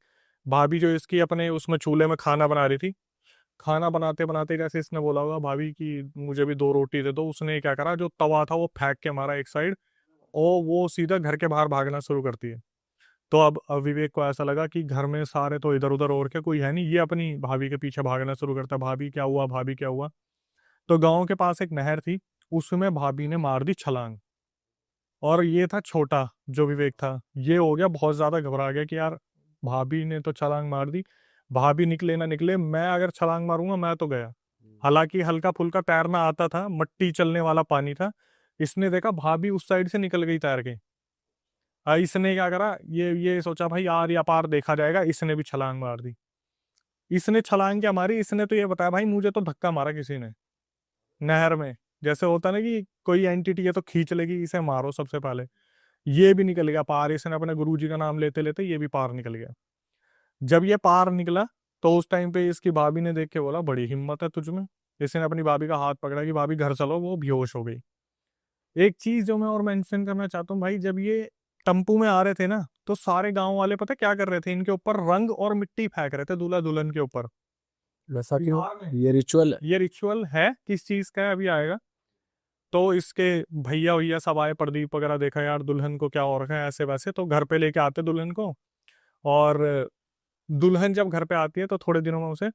भाभी जो इसकी अपने उसमें चूल्हे में खाना बना रही थी, खाना बनाते बनाते जैसे इसने बोला होगा भाभी कि मुझे भी 2 रोटी दे दो, उसने क्या करा, जो तवा था वो फेंक के मारा एक साइड, और वो सीधा घर के बाहर भागना शुरू करती है। तो अब विवेक को ऐसा लगा कि घर में सारे तो इधर उधर और के कोई है नहीं, ये अपनी भाभी के पीछे भागना शुरू करता है, भाभी क्या हुआ भाभी क्या हुआ। तो गांव के पास एक नहर थी, उसमें भाभी ने मार दी छलांग। और ये था छोटा जो विवेक था, ये हो गया बहुत ज्यादा घबरा गया कि यार भाभी ने तो छलांग मार दी, भाभी निकले ना निकले, मैं अगर छलांग मारूंगा मैं तो गया, हालांकि हल्का फुल्का तैरना आता था, मट्टी चलने वाला पानी था। इसने देखा भाभी उस साइड से निकल गई तैर के। इसने क्या करा, ये सोचा भाई यार या पार देखा जाएगा, इसने भी छलांग मार दी। इसने छलांग क्या मारी, इसने तो ये बताया भाई मुझे तो धक्का मारा किसी ने नहर में। जैसे होता ना कि कोई एंटिटी है तो खींच लेगी, इसे मारो सबसे पहले। ये भी निकल गया पार, इसने अपने गुरुजी का नाम लेते लेते ये भी पार निकल गया। जब ये पार निकला तो उस टाइम पे इसकी भाभी ने देख के बोला बड़ी हिम्मत है तुझ में। इसने अपनी भाभी का हाथ पकड़ा कि भाभी घर चलो, वो बेहोश हो गई। एक चीज जो मैं और मेंशन करना चाहता हूँ भाई, जब ये टम्पू में आ रहे थे ना, तो सारे गांव वाले पता क्या कर रहे थे, इनके ऊपर रंग और मिट्टी फेंक रहे थे दूल्हा दुल्हन के ऊपर। वैसा क्यों? ये रिचुअल ये रिचुअल है, किस चीज का है अभी आएगा। तो इसके भैया भैया सब आए, प्रदीप वगैरह देखा यार दुल्हन को क्या हो रखा है ऐसे वैसे, तो घर पे लेके आते दुल्हन को। और दुल्हन जब घर पे आती है तो थोड़े दिनों में उसे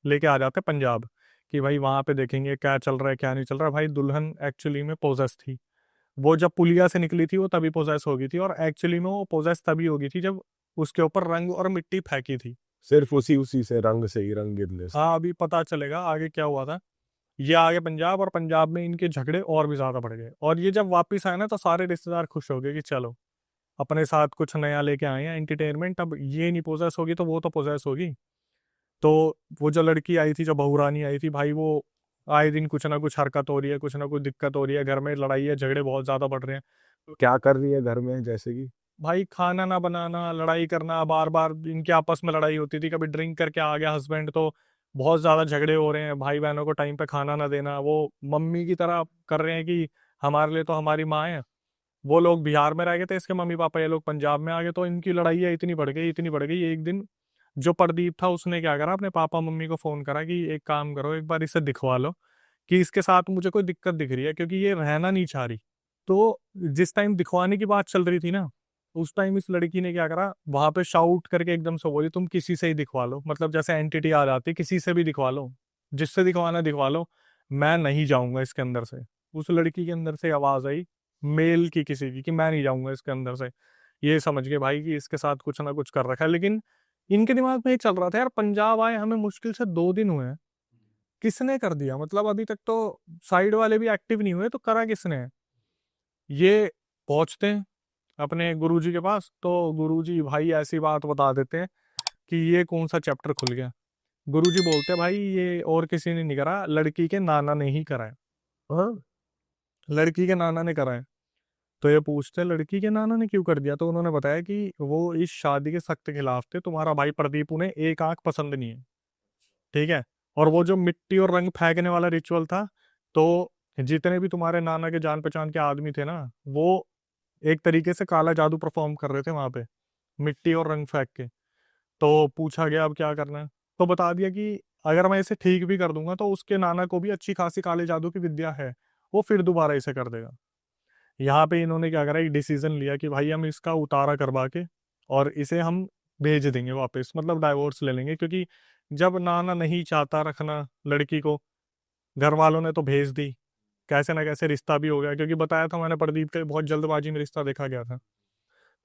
लेके आ जाते पंजाब, कि भाई वहां पे देखेंगे क्या चल रहा है क्या नहीं चल रहा है। भाई दुल्हन एक्चुअली में पोजेस थी। वो जब पुलिया से निकली थी वो तभी पोजेस हो गई थी, और एक्चुअली में वो पोजेस तभी हो गई थी जब उसके ऊपर रंग और मिट्टी फेंकी थी। सिर्फ उसी से रंग से ही, रंग गिरने से। हाँ अभी पता चलेगा आगे क्या हुआ था। ये आगे पंजाब, और पंजाब में इनके झगड़े और भी ज्यादा बढ़ गए। और ये जब वापस आए ना तो सारे रिश्तेदार खुश हो गए कि चलो अपने साथ कुछ नया लेके आए हैं एंटरटेनमेंट। अब ये नहीं पोजेस होगी तो वो तो पोजेस होगी। तो वो जो लड़की आई थी, जो बहुरानी आई थी भाई, वो आए दिन कुछ ना कुछ हरकत हो रही है, कुछ ना कुछ दिक्कत हो रही है, घर में लड़ाई है, झगड़े बहुत ज्यादा बढ़ रहे हैं। क्या कर रही है घर में, जैसे कि? भाई खाना ना बनाना, लड़ाई करना, बार बार इनके आपस में लड़ाई होती थी। कभी ड्रिंक करके आ गया हस्बैंड तो बहुत ज्यादा झगड़े हो रहे हैं। भाई बहनों को टाइम पे खाना ना देना, वो मम्मी की तरह कर रहे हैं कि हमारे लिए तो हमारी माँ है। वो लोग बिहार में रह गए थे इसके मम्मी पापा, ये लोग पंजाब में आ गए, तो इनकी लड़ाइयाँ इतनी बढ़ गई इतनी बढ़ गई। एक दिन जो प्रदीप था उसने क्या करा, अपने पापा मम्मी को फोन करा कि एक काम करो, एक बार इसे दिखवा लो कि इसके साथ मुझे कोई दिक्कत दिख रही है, क्योंकि ये रहना नहीं चाह रही। तो जिस टाइम दिखवाने की बात चल रही थी ना, उस टाइम इस लड़की ने क्या करा, वहां पे शाउट करके एकदम से बोली तुम किसी से ही दिखवा लो, मतलब जैसे एंटिटी आ जाती, किसी से भी दिखवा लो, जिससे दिखवाना दिखवा लो, मैं नहीं जाऊंगा इसके अंदर से। उस लड़की के अंदर से आवाज आई, मेल की किसी की, कि मैं नहीं जाऊंगा इसके अंदर से। ये समझ गए भाई कि इसके साथ कुछ ना कुछ कर रखा है। लेकिन इनके दिमाग में ये चल रहा था यार पंजाब आए हमें मुश्किल से 2 दिन हुए हैं, किसने कर दिया, मतलब अभी तक तो साइड वाले भी एक्टिव नहीं हुए, तो करा किसने है। ये पहुंचते हैं अपने गुरुजी के पास, तो गुरुजी भाई ऐसी बात बता देते हैं कि ये कौन सा चैप्टर खुल गया। गुरुजी बोलते हैं भाई ये और किसी ने नहीं करा, लड़की के नाना ने ही करा है। हाँ। लड़की के नाना ने करा है। तो ये पूछते हैं लड़की के नाना ने क्यों कर दिया, तो उन्होंने बताया कि वो इस शादी के सख्त खिलाफ थे, तुम्हारा भाई प्रदीप उन्हें एक आंख पसंद नहीं है, ठीक है। और वो जो मिट्टी और रंग फेंकने वाला रिचुअल था, तो जितने भी तुम्हारे नाना के जान पहचान के आदमी थे ना, वो एक तरीके से काला जादू परफॉर्म कर रहे थे वहां पे, मिट्टी और रंग फेंक के। तो पूछा गया अब क्या करना है, तो बता दिया कि अगर मैं इसे ठीक भी कर दूंगा तो उसके नाना को भी अच्छी खासी काले जादू की विद्या है, वो फिर दोबारा इसे कर देगा। यहाँ पे इन्होंने क्या करा, एक डिसीजन लिया कि भाई हम इसका उतारा करवा के और इसे हम भेज देंगे वापस, मतलब डाइवोर्स ले लेंगे। क्योंकि जब नाना नहीं चाहता रखना लड़की को, घर वालों ने तो भेज दी, कैसे ना कैसे रिश्ता भी हो गया, क्योंकि बताया था मैंने प्रदीप के बहुत जल्दबाजी में रिश्ता देखा गया था।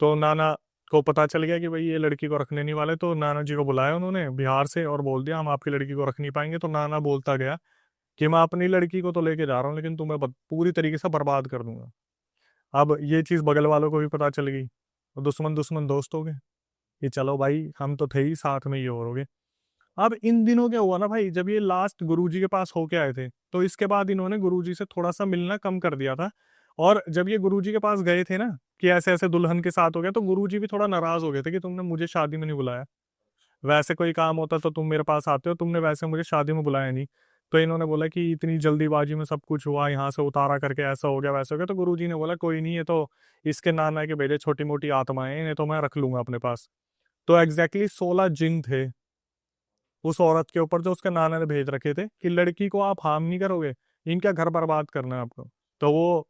तो नाना को पता चल गया कि भाई ये लड़की को रखने नहीं वाले, तो नाना जी को बुलाया उन्होंने बिहार से और बोल दिया हम आपकी लड़की को रख नहीं पाएंगे। तो नाना बोलता गया कि मैं अपनी लड़की को तो लेके जा रहा हूँ, लेकिन तुम्हें पूरी तरीके से बर्बाद कर दूंगा। अब ये चीज बगल वालों को भी पता चल गई, तो दुश्मन दुश्मन दोस्त हो गए कि चलो भाई हम तो थे ही साथ में, ये और हो गए। अब इन दिनों क्या हुआ ना भाई, जब ये लास्ट गुरुजी के पास होके आए थे, तो इसके बाद इन्होंने गुरुजी से थोड़ा सा मिलना कम कर दिया था। और जब ये गुरुजी के पास गए थे ना कि ऐसे ऐसे दुल्हन के साथ हो गया, तो गुरुजी भी थोड़ा नाराज हो गए थे कि तुमने मुझे शादी में नहीं बुलाया, वैसे कोई काम होता तो तुम मेरे पास आते हो, तुमने वैसे मुझे शादी में बुलाया नहीं। तो इन्होंने बोला कि इतनी जल्दीबाजी में सब कुछ हुआ, यहाँ से उतारा करके ऐसा हो गया वैसा हो गया। तो गुरुजी ने बोला कोई नहीं, ये तो इसके नाना के बेटे छोटी मोटी आत्माएं, इन्हें तो मैं रख लूंगा अपने पास। तो एग्जैक्टली 16 जिन थे उस औरत के ऊपर जो उसके नाना ने भेज रखे थे कि लड़की को आप हार्म नहीं करोगे, इनका घर बर्बाद करना है आपको। तो वो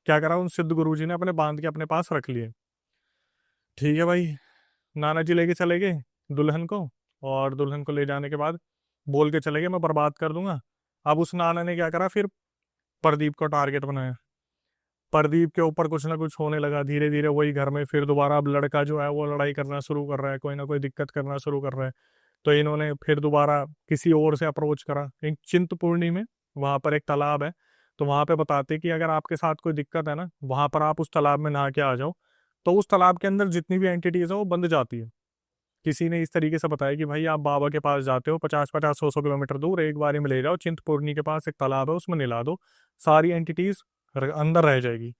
क्या करा, उन सिद्ध गुरुजी ने अपने बांध के अपने पास रख लिए। ठीक है भाई, नाना जी लेके चले गए दुल्हन को, और दुल्हन को ले जाने के बाद बोल के चले गए मैं बर्बाद कर दूंगा। अब उस नाना ने क्या करा, फिर प्रदीप को टारगेट बनाया। प्रदीप के ऊपर कुछ ना कुछ होने लगा धीरे धीरे वही घर में। फिर दोबारा अब लड़का जो है वो लड़ाई करना शुरू कर रहा है, कोई ना कोई दिक्कत करना शुरू कर रहा है। तो इन्होंने फिर दोबारा किसी और से अप्रोच करा, एक चिंतपूर्णी में वहां पर एक तालाब है, तो वहां पे बताते कि अगर आपके साथ कोई दिक्कत है ना, वहां पर आप उस तालाब में नहा के आ जाओ, तो उस तालाब के अंदर जितनी भी एंटिटीज है वो बंद जाती है। किसी ने इस तरीके से बताया कि भाई आप बाबा के पास जाते हो 50-50 100 किलोमीटर दूर, एक बार में ले जाओ चिंतपूर्णी के पास एक तालाब है उसमें नला दो, सारी एंटिटीज अंदर रह जाएगी।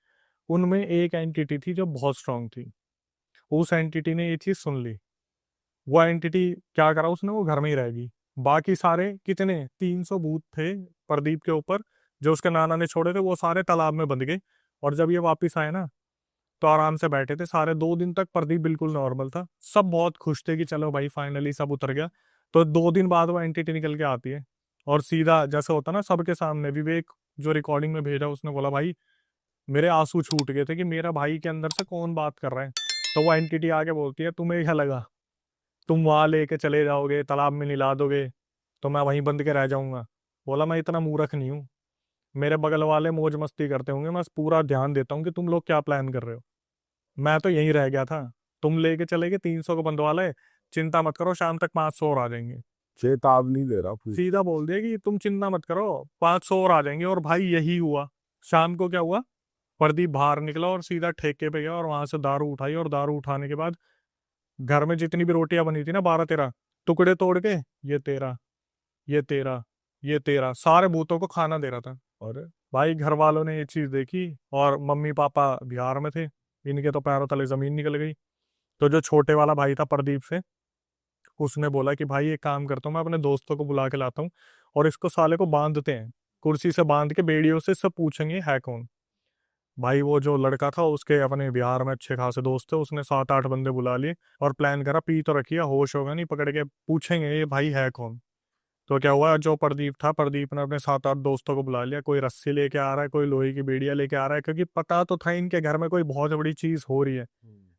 उनमें एक एंटिटी थी जो बहुत स्ट्रांग थी, उस एंटिटी ने ये चीज सुन ली। वो एंटिटी क्या करा उसने, वो घर में ही रहेगी। बाकी सारे कितने 300 भूत थे प्रदीप के ऊपर जो उसके नाना ने छोड़े थे, वो सारे तालाब में बंध गए। और जब ये वापिस आए ना, तो आराम से बैठे थे सारे। 2 दिन तक प्रदीप बिल्कुल नॉर्मल था, सब बहुत खुश थे कि चलो भाई फाइनली सब उतर गया। तो 2 दिन बाद वो एंटिटी निकल के आती है और सीधा जैसे होता ना सबके सामने, विवेक जो रिकॉर्डिंग में भेजा उसने बोला भाई मेरे आंसू छूट गए थे कि मेरा भाई के अंदर से कौन बात कर रहा है। तो वो एंटिटी आके बोलती है तुम्हें क्या लगा तुम वहां लेके चले जाओगे तालाब में निला दोगे तो मैं वहीं बंद के रह जाऊंगा। बोला मैं इतना मूर्ख नहीं हूँ, मेरे बगल वाले मौज मस्ती करते होंगे, मैं पूरा ध्यान देता हूँ कि तुम लोग क्या प्लान कर रहे हो। मैं तो यहीं रह गया था, तुम लेके चले गए 300 को बंद वाले, चिंता मत करो शाम तक 500 और आ जाएंगे। चेतावनी दे रहा पूरी। सीधा बोल दिया कि तुम चिंता मत करो 500 और आ जाएंगे। और भाई यही हुआ। शाम को क्या हुआ, प्रदीप बाहर निकला और सीधा ठेके पे गया और वहां से दारू उठाई, और दारू उठाने के बाद घर में जितनी भी रोटियां बनी थी ना 12-13 टुकड़े तोड़ के, ये तेरा, ये तेरा, ये तेरा, सारे भूतों को खाना दे रहा था। और भाई घर वालों ने ये चीज देखी और मम्मी पापा बिहार में थे, इनके तो पैरों तले जमीन निकल गई। तो जो छोटे वाला भाई था प्रदीप से, उसने बोला कि भाई एक काम करता हूँ मैं अपने दोस्तों को बुला के लाता हूँ और इसको साले को बांधते हैं, कुर्सी से बांध के बेड़ियों से सब पूछेंगे है कौन। भाई वो जो लड़का था उसके अपने बिहार में अच्छे खासे दोस्त थे, उसने 7-8 बंदे बुला लिए और प्लान करा पी तो रखिए होश होगा नहीं, पकड़ के पूछेंगे ये भाई है कौन। तो क्या हुआ, जो प्रदीप था, प्रदीप ने अपने 7-8 दोस्तों को बुला लिया, कोई रस्सी लेके आ रहा है, कोई लोहे की बेड़ियां लेके आ रहा है, क्योंकि पता तो था इनके घर में कोई बहुत बड़ी चीज हो रही है,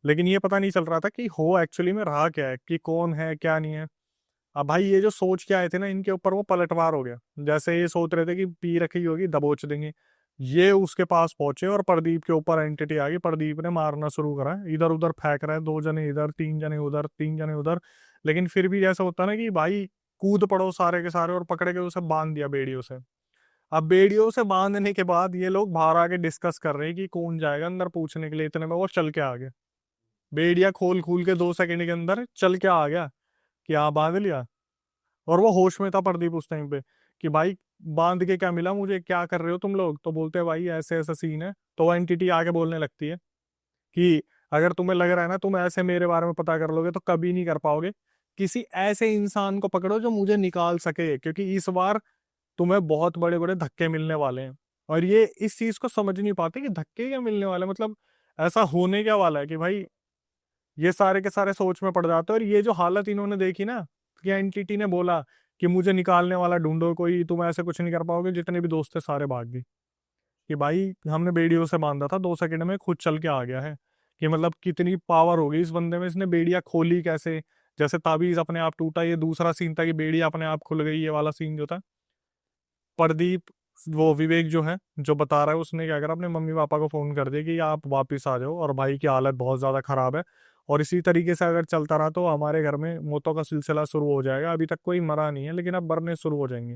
लेकिन ये पता नहीं चल रहा था कि हो एक्चुअली में रहा क्या है, कि कौन है क्या नहीं है। अब भाई ये जो सोच के आए थे ना इनके ऊपर वो पलटवार हो गया। जैसे ये सोच रहे थे कि पी रखी होगी दबोच देंगे, ये उसके पास पहुंचे और प्रदीप के ऊपर एंटिटी आ गई। प्रदीप ने मारना शुरू करा, इधर उधर फेंक रहा है, 2 जने इधर 3 जने उधर 3 जने उधर। लेकिन फिर भी जैसा होता ना कि भाई कूद पड़ो सारे के सारे, और पकड़ के उसे बांध दिया बेड़ियों से। अब बेड़ियों से बांधने के बाद ये लोग बाहर आके डिस्कस कर रहे हैं कि कौन जाएगा अंदर पूछने के लिए, इतने में वो चल के आ गया। बेड़िया खोल खोल के 2 सेकंड के अंदर चल के आ गया कि हाँ बांध लिया। और वो होश में था प्रदीप उस टाइम पे कि भाई बांध के क्या मिला मुझे, क्या कर रहे हो तुम लोग। तो बोलते हैं भाई ऐसे ऐसा सीन है। तो वो एंटिटी आके बोलने लगती है कि अगर तुम्हें लग रहा है ना तुम ऐसे मेरे बारे में पता कर लोगे तो कभी नहीं कर पाओगे, किसी ऐसे इंसान को पकड़ो जो मुझे निकाल सके, क्योंकि इस बार तुम्हें बहुत बड़े बड़े धक्के मिलने वाले हैं। और ये इस चीज को समझ नहीं पाते कि धक्के क्या मिलने वाले हैं, मतलब ऐसा होने क्या वाला है कि भाई ये सारे के सारे सोच में पड़ जाते हैं। और ये जो हालत इन्होंने देखी ना कि एंटिटी ने बोला कि मुझे निकालने वाला ढूंढो कोई, तुम ऐसे कुछ नहीं कर पाओगे, जितने भी दोस्त थे सारे भाग गए। कि भाई हमने बेड़ियों से बांधा था, 2 सेकंड में खुद चल के आ गया है। कि मतलब कितनी पावर हो गई इस बंदे में, इसने बेड़ियां खोली कैसे, जैसे ताबीज अपने आप टूटा। ये दूसरा सीन था कि बेड़िया अपने आप खुल गई, ये वाला सीन जो था। प्रदीप, वो विवेक जो है जो बता रहा है, उसने क्या करा अपने मम्मी पापा को फोन कर दिया कि आप वापिस आ जाओ और भाई की हालत बहुत ज्यादा खराब है, और इसी तरीके से अगर चलता रहा तो हमारे घर में मौतों का सिलसिला शुरू हो जाएगा। अभी तक कोई मरा नहीं है लेकिन अब मरने शुरू हो जाएंगे।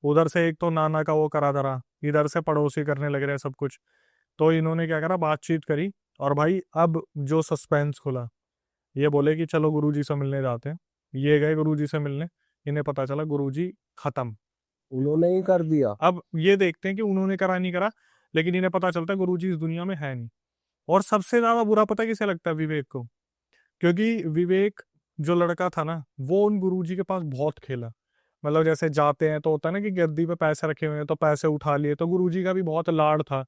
उधर से एक तो नाना का वो करा धरा, इधर से पड़ोसी करने लग रहे हैं सब कुछ। तो इन्होंने क्या करा, बातचीत करी। और भाई अब जो सस्पेंस खुला, ये बोले कि चलो गुरुजी से मिलने जाते हैं। ये गए गुरुजी से मिलने, इन्हें पता चला गुरुजी खत्म। उन्होंने ही कर दिया। अब ये देखते हैं कि उन्होंने करा नहीं करा, लेकिन इन्हें पता चलता है गुरुजी इस दुनिया में है नहीं। और सबसे ज्यादा बुरा पता किसे लगता है, विवेक को। क्योंकि विवेक जो लड़का था ना, वो उन गुरुजी के पास बहुत खेला। मतलब जैसे जाते हैं तो होता है ना कि गद्दी पे पैसे रखे हुए हैं तो पैसे उठा लिए, तो गुरुजी का भी बहुत लाड़ था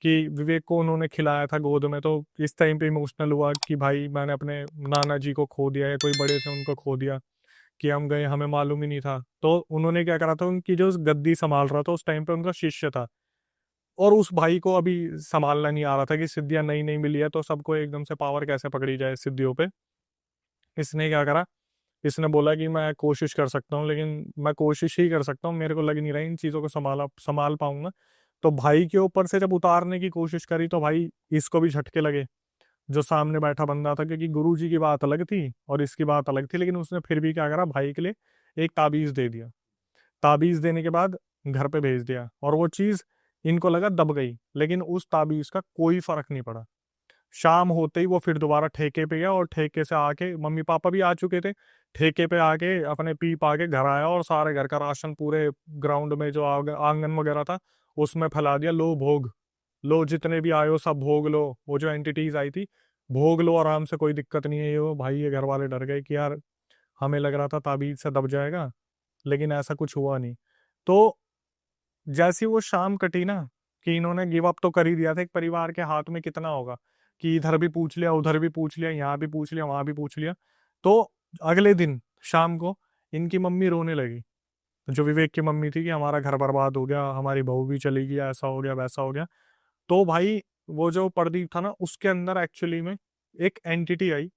कि विवेक को उन्होंने खिलाया था गोद में। तो इस टाइम पे इमोशनल हुआ कि भाई मैंने अपने नाना जी को खो दिया, या कोई बड़े थे उनको खो दिया, कि हम गए हमें मालूम ही नहीं था। तो उन्होंने क्या करा था, उनकी जो गद्दी संभाल रहा था उस टाइम पे उनका शिष्य था, और उस भाई को अभी संभालना नहीं आ रहा था कि सिद्धियां नई नई मिली है तो सबको एकदम से पावर कैसे पकड़ी जाए सिद्धियों पे। इसने क्या करा, इसने बोला कि मैं कोशिश कर सकता हूँ, लेकिन मैं कोशिश ही कर सकता हूँ, मेरे को लग नहीं रहा इन चीज़ों को संभाल पाऊंगा। तो भाई के ऊपर से जब उतारने की कोशिश करी तो भाई इसको भी झटके लगे। जो सामने बैठा बंदा था, क्योंकि गुरुजी की बात अलग थी और इसकी बात अलग थी, लेकिन उसने फिर भी क्या करा, भाई के लिए एक ताबीज दे दिया। ताबीज देने के बाद घर पे भेज दिया, और वो चीज इनको लगा दब गई, लेकिन उस ताबीज का कोई फर्क नहीं पड़ा। शाम होते ही वो फिर दोबारा ठेके पे गया, और ठेके से आके मम्मी पापा भी आ चुके थे, ठेके पे आके अपने पी पा के घर आया, और सारे घर का राशन पूरे ग्राउंड में जो आंगन वगैरह था उसमें फैला दिया। लो भोग लो, जितने भी आए हो सब भोग लो। वो जो एंटिटीज आई थी, भोग लो आराम से, कोई दिक्कत नहीं है। ये वो भाई, ये घर वाले डर गए कि यार हमें लग रहा था ताबीज से दब जाएगा, लेकिन ऐसा कुछ हुआ नहीं। तो जैसी वो शाम कटी ना, कि इन्होंने गिव अप तो कर ही दिया था, एक परिवार के हाथ में कितना होगा कि इधर भी पूछ लिया, उधर भी पूछ लिया, यहाँ भी पूछ लिया, वहां भी पूछ लिया। तो अगले दिन शाम को इनकी मम्मी रोने लगी, जो विवेक की मम्मी थी, कि हमारा घर बर्बाद हो गया, हमारी बहू भी चली गई, ऐसा हो गया वैसा हो गया। तो भाई वो जो प्रदीप था ना, उसके अंदर एक्चुअली में एक एंटिटी आई,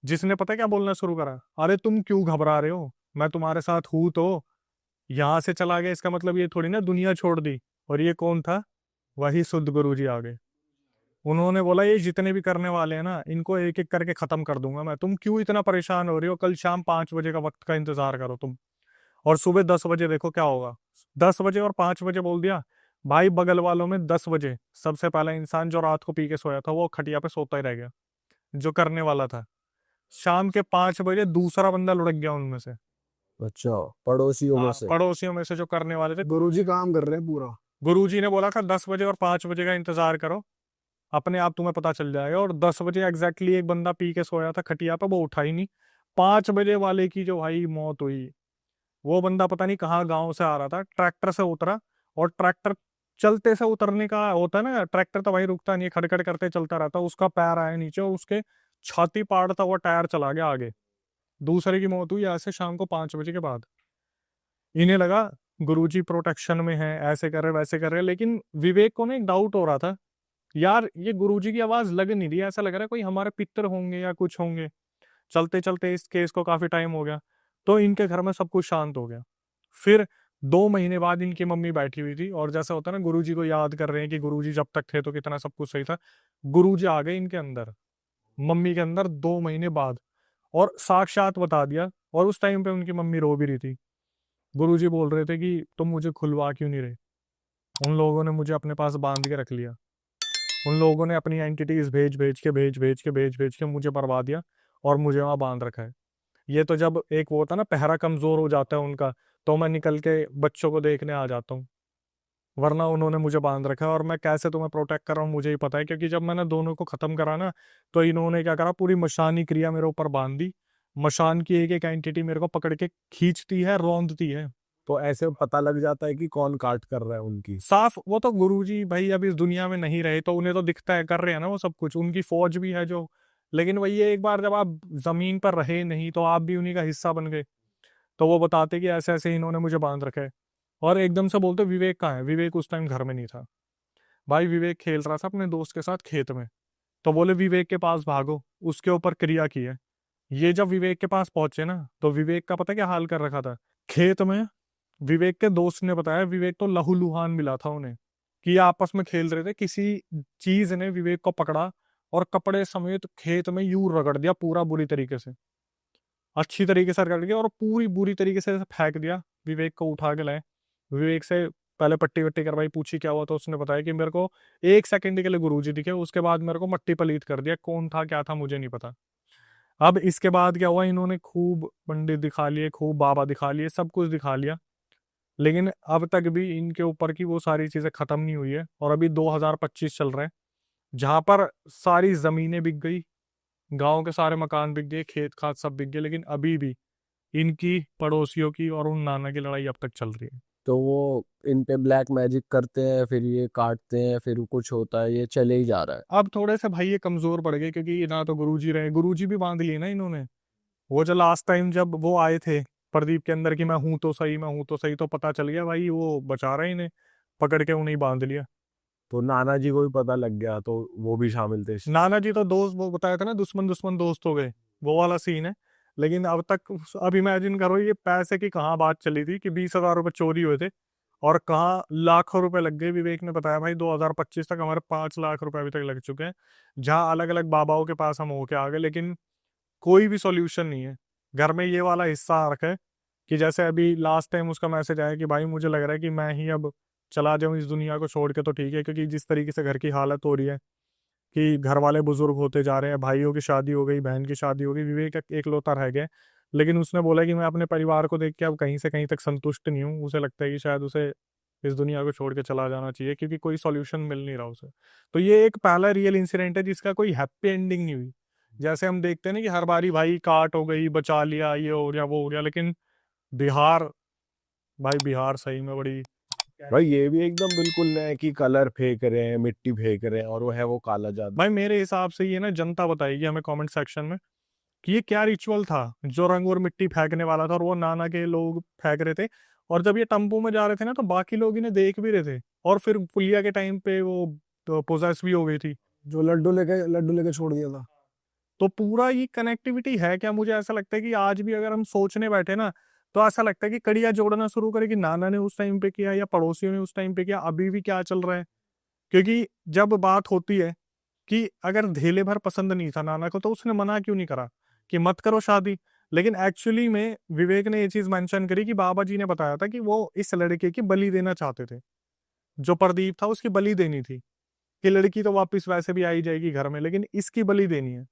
जिसने पता है क्या बोलना शुरू करा, अरे तुम क्यों घबरा रहे हो, मैं तुम्हारे साथ हूं। तो यहाँ से चला गया, इसका मतलब ये थोड़ी ना दुनिया छोड़ दी। और ये कौन था? वही शुद्ध गुरुजी आ गए। उन्होंने बोला ये जितने भी करने वाले हैं ना, इनको एक एक करके खत्म कर दूंगा मैं। तुम क्यों इतना परेशान हो रही हो? कल शाम 5 बजे का वक्त का इंतजार करो तुम, और सुबह 10 बजे देखो क्या होगा। 10 बजे और 5 बजे बोल दिया। भाई बगल वालों में 10 बजे सबसे पहला इंसान जो रात को पी के सोया था, वो खटिया पे सोता ही रह गया, जो करने वाला था। शाम के 5 बजे दूसरा बंदा लुढ़क गया उनमें से। अच्छा, पड़ोसियों में हाँ, से। पड़ोसियों में से जो करने वाले थे। गुरुजी काम कर रहे हैं पूरा। गुरुजी ने बोला था 10 बजे और 5 बजे का इंतजार करो, अपने आप तुम्हें पता चल जाएगा। और 10 बजे एग्जैक्टली एक बंदा पी के सोया था खटिया पे, वो उठा ही नहीं। 5 बजे वाले की जो भाई मौत हुई, वो बंदा पता नहीं कहाँ गांव से आ रहा था, ट्रैक्टर से उतरा, और ट्रैक्टर चलते से उतरने का होता है ना, ट्रैक्टर तो भाई रुकता नहीं है, खड़खड़ करते चलता रहता, उसका पैर आया नीचे और उसके छाती पाड़ता हुआ टायर चला गया आगे। दूसरे की मौत हुई ऐसे शाम को 5 बजे के बाद। इन्हें लगा गुरुजी प्रोटेक्शन में है, ऐसे कर रहे वैसे कर रहे, लेकिन विवेक को ना एक डाउट हो रहा था, यार ये गुरुजी की आवाज लग नहीं रही, ऐसा लग रहा है कोई हमारे पितर होंगे या कुछ होंगे। चलते चलते इस केस को काफी टाइम हो गया, तो इनके घर में सब कुछ शांत हो गया। फिर 2 महीने बाद इनकी मम्मी बैठी हुई थी, और जैसा होता है ना, गुरुजी को याद कर रहे हैं कि गुरुजी जब तक थे तो कितना सब कुछ सही था। गुरुजी आ गए इनके अंदर, मम्मी के अंदर 2 महीने बाद, और साक्षात बता दिया। और उस टाइम पे उनकी मम्मी रो भी रही थी। गुरुजी बोल रहे थे कि तुम मुझे खुलवा क्यों नहीं रहे? उन लोगों ने मुझे अपने पास बांध के रख लिया। उन लोगों ने अपनी एंटिटीज भेज भेज के मुझे बर्बाद दिया, और मुझे वहां बांध रखा है। ये तो जब एक वो होता है ना, पहरा कमजोर हो जाता है उनका, तो मैं निकल के बच्चों को देखने आ जाता हूँ, वरना उन्होंने मुझे बांध रखा है। और मैं कैसे तुम्हें प्रोटेक्ट कर रहा हूँ मुझे ही पता है, क्योंकि जब मैंने दोनों को खत्म करा ना, तो इन्होंने क्या करा, पूरी मशानी क्रिया मेरे ऊपर बांध दी। मशान की एक एक एंटिटी मेरे को पकड़ के खींचती है, रौंदती है। तो ऐसे पता लग जाता है कि कौन काट कर रहा है उनकी। साफ, वो तो गुरुजी भाई अब इस दुनिया में नहीं रहे, तो उन्हें तो दिखता है, कर रहे हैं ना वो सब कुछ, उनकी फौज भी है जो। लेकिन वही है, एक बार जब आप जमीन पर रहे नहीं, तो आप भी उन्हीं का हिस्सा बन गए। तो वो बताते कि ऐसे ऐसे इन्होंने मुझे बांध रखा है। और एकदम से बोलते विवेक कहाँ है? विवेक उस टाइम घर में नहीं था। भाई विवेक खेल रहा था अपने दोस्त के साथ खेत में। तो बोले विवेक के पास भागो, उसके ऊपर क्रिया की है। ये जब विवेक के पास पहुंचे ना, तो विवेक का पता क्या हाल कर रखा था खेत में। विवेक के दोस्त ने बताया, विवेक तो लहूलुहान मिला था उन्हें, कि ये आपस में खेल रहे थे, किसी चीज ने विवेक को पकड़ा और कपड़े समेत खेत में यूं रगड़ दिया पूरा, बुरी तरीके से, अच्छी तरीके से रगड़ दिया, और पूरी बुरी तरीके से फेंक दिया। विवेक को उठा के लाए, विवेक से पहले पट्टी वट्टी करवाई, पूछी क्या हुआ, तो उसने बताया कि मेरे को 1 सेकंड के लिए गुरुजी दिखे, उसके बाद मेरे को मट्टी पलीत कर दिया, कौन था क्या था मुझे नहीं पता। अब इसके बाद क्या हुआ, इन्होंने खूब पंडित दिखा लिए, खूब बाबा दिखा लिए, सब कुछ दिखा लिया, लेकिन अब तक भी इनके ऊपर की वो सारी चीजें खत्म नहीं हुई है। और अभी 2025 चल रहा है, जहां पर सारी जमीनें बिक गई, गांव के सारे मकान बिक गए, खेत खाद सब बिक गए, लेकिन अभी भी इनकी, पड़ोसियों की और उन नाना की लड़ाई अब तक चल रही है। तो वो इन पे ब्लैक मैजिक करते हैं, फिर ये काटते हैं, फिर कुछ होता है, ये चले ही जा रहा है। अब थोड़े से भाई ये कमजोर पड़ गए, क्योंकि ना तो गुरुजी रहे, गुरुजी भी बांध लिए ना इन्होंने। वो जो लास्ट टाइम जब वो आए थे प्रदीप के अंदर कि मैं हूं तो सही, मैं हूं तो सही, तो पता चल गया भाई वो बचा रहे इन्हें, पकड़ के उन्हें बांध लिया। तो नाना जी को भी पता लग गया, तो वो भी शामिल थे नाना जी तो दोस्त, वो बताया था ना, दुश्मन दुश्मन दोस्त हो गए, वो वाला सीन है। लेकिन अब तक, अब इमेजिन करो, ये पैसे की कहाँ बात चली थी कि 20,000 रुपए चोरी हुए थे, और कहाँ लाखों रुपए लग गए। विवेक ने बताया भाई 2025 तक हमारे 5 लाख रुपए अभी तक लग चुके हैं, जहाँ अलग अलग बाबाओं के पास हम होके आ गए, लेकिन कोई भी सॉल्यूशन नहीं है। घर में ये वाला हिस्सा आ रखा है कि जैसे अभी लास्ट टाइम उसका मैसेज आया कि भाई मुझे लग रहा है कि मैं ही अब चला जाऊं इस दुनिया को छोड़ के, तो ठीक है, क्योंकि जिस तरीके से घर की हालत हो रही है कि घर वाले बुजुर्ग होते जा रहे हैं, भाइयों की शादी हो गई, बहन की शादी हो गई, विवेक एकलौता रह गया। लेकिन उसने बोला कि मैं अपने परिवार को देख के अब कहीं से कहीं तक संतुष्ट नहीं हूँ, उसे लगता है कि शायद उसे इस दुनिया को छोड़ के चला जाना चाहिए, क्योंकि कोई सॉल्यूशन मिल नहीं रहा उसे। तो ये एक पहला रियल इंसिडेंट है जिसका कोई हैप्पी एंडिंग नहीं हुई। जैसे हम देखते हैं ना कि हर बारी भाई काट हो गई, बचा लिया, ये हो गया, वो हो गया, लेकिन बिहार, भाई बिहार सही में बड़ी। भाई ये भी एकदम बिल्कुल नया है कि कलर फेंक रहे हैं, मिट्टी फेंक रहे हैं, और वो है वो काला जादू। भाई मेरे हिसाब से ये ना जनता बताएगी हमें कमेंट सेक्शन में कि ये क्या रिचुअल था जो रंग और मिट्टी फेंकने वाला था, और वो नाना के लोग फेंक रहे थे। और जब ये टेम्पो में जा रहे थे ना, तो बाकी लोग इन्हें देख भी रहे थे, और फिर पुलिया के टाइम पे वो पोजेस भी हो गई थी। जो लड्डू लेके छोड़ दिया था। तो पूरा ये कनेक्टिविटी है क्या? मुझे ऐसा लगता है कि आज भी अगर हम सोचने बैठे ना, तो ऐसा लगता है कि कड़ियां जोड़ना शुरू करें कि नाना ने उस टाइम पे किया या पड़ोसियों ने उस टाइम पे किया, अभी भी क्या चल रहा है। क्योंकि जब बात होती है कि अगर धेले भर पसंद नहीं था नाना को, तो उसने मना क्यों नहीं करा कि मत करो शादी। लेकिन एक्चुअली में विवेक ने ये चीज मेंशन करी कि बाबा जी ने बताया था कि वो इस लड़के की बलि देना चाहते थे, जो प्रदीप था उसकी बलि देनी थी, कि लड़की तो वापस वैसे भी आई जाएगी घर में, लेकिन इसकी बलि देनी है।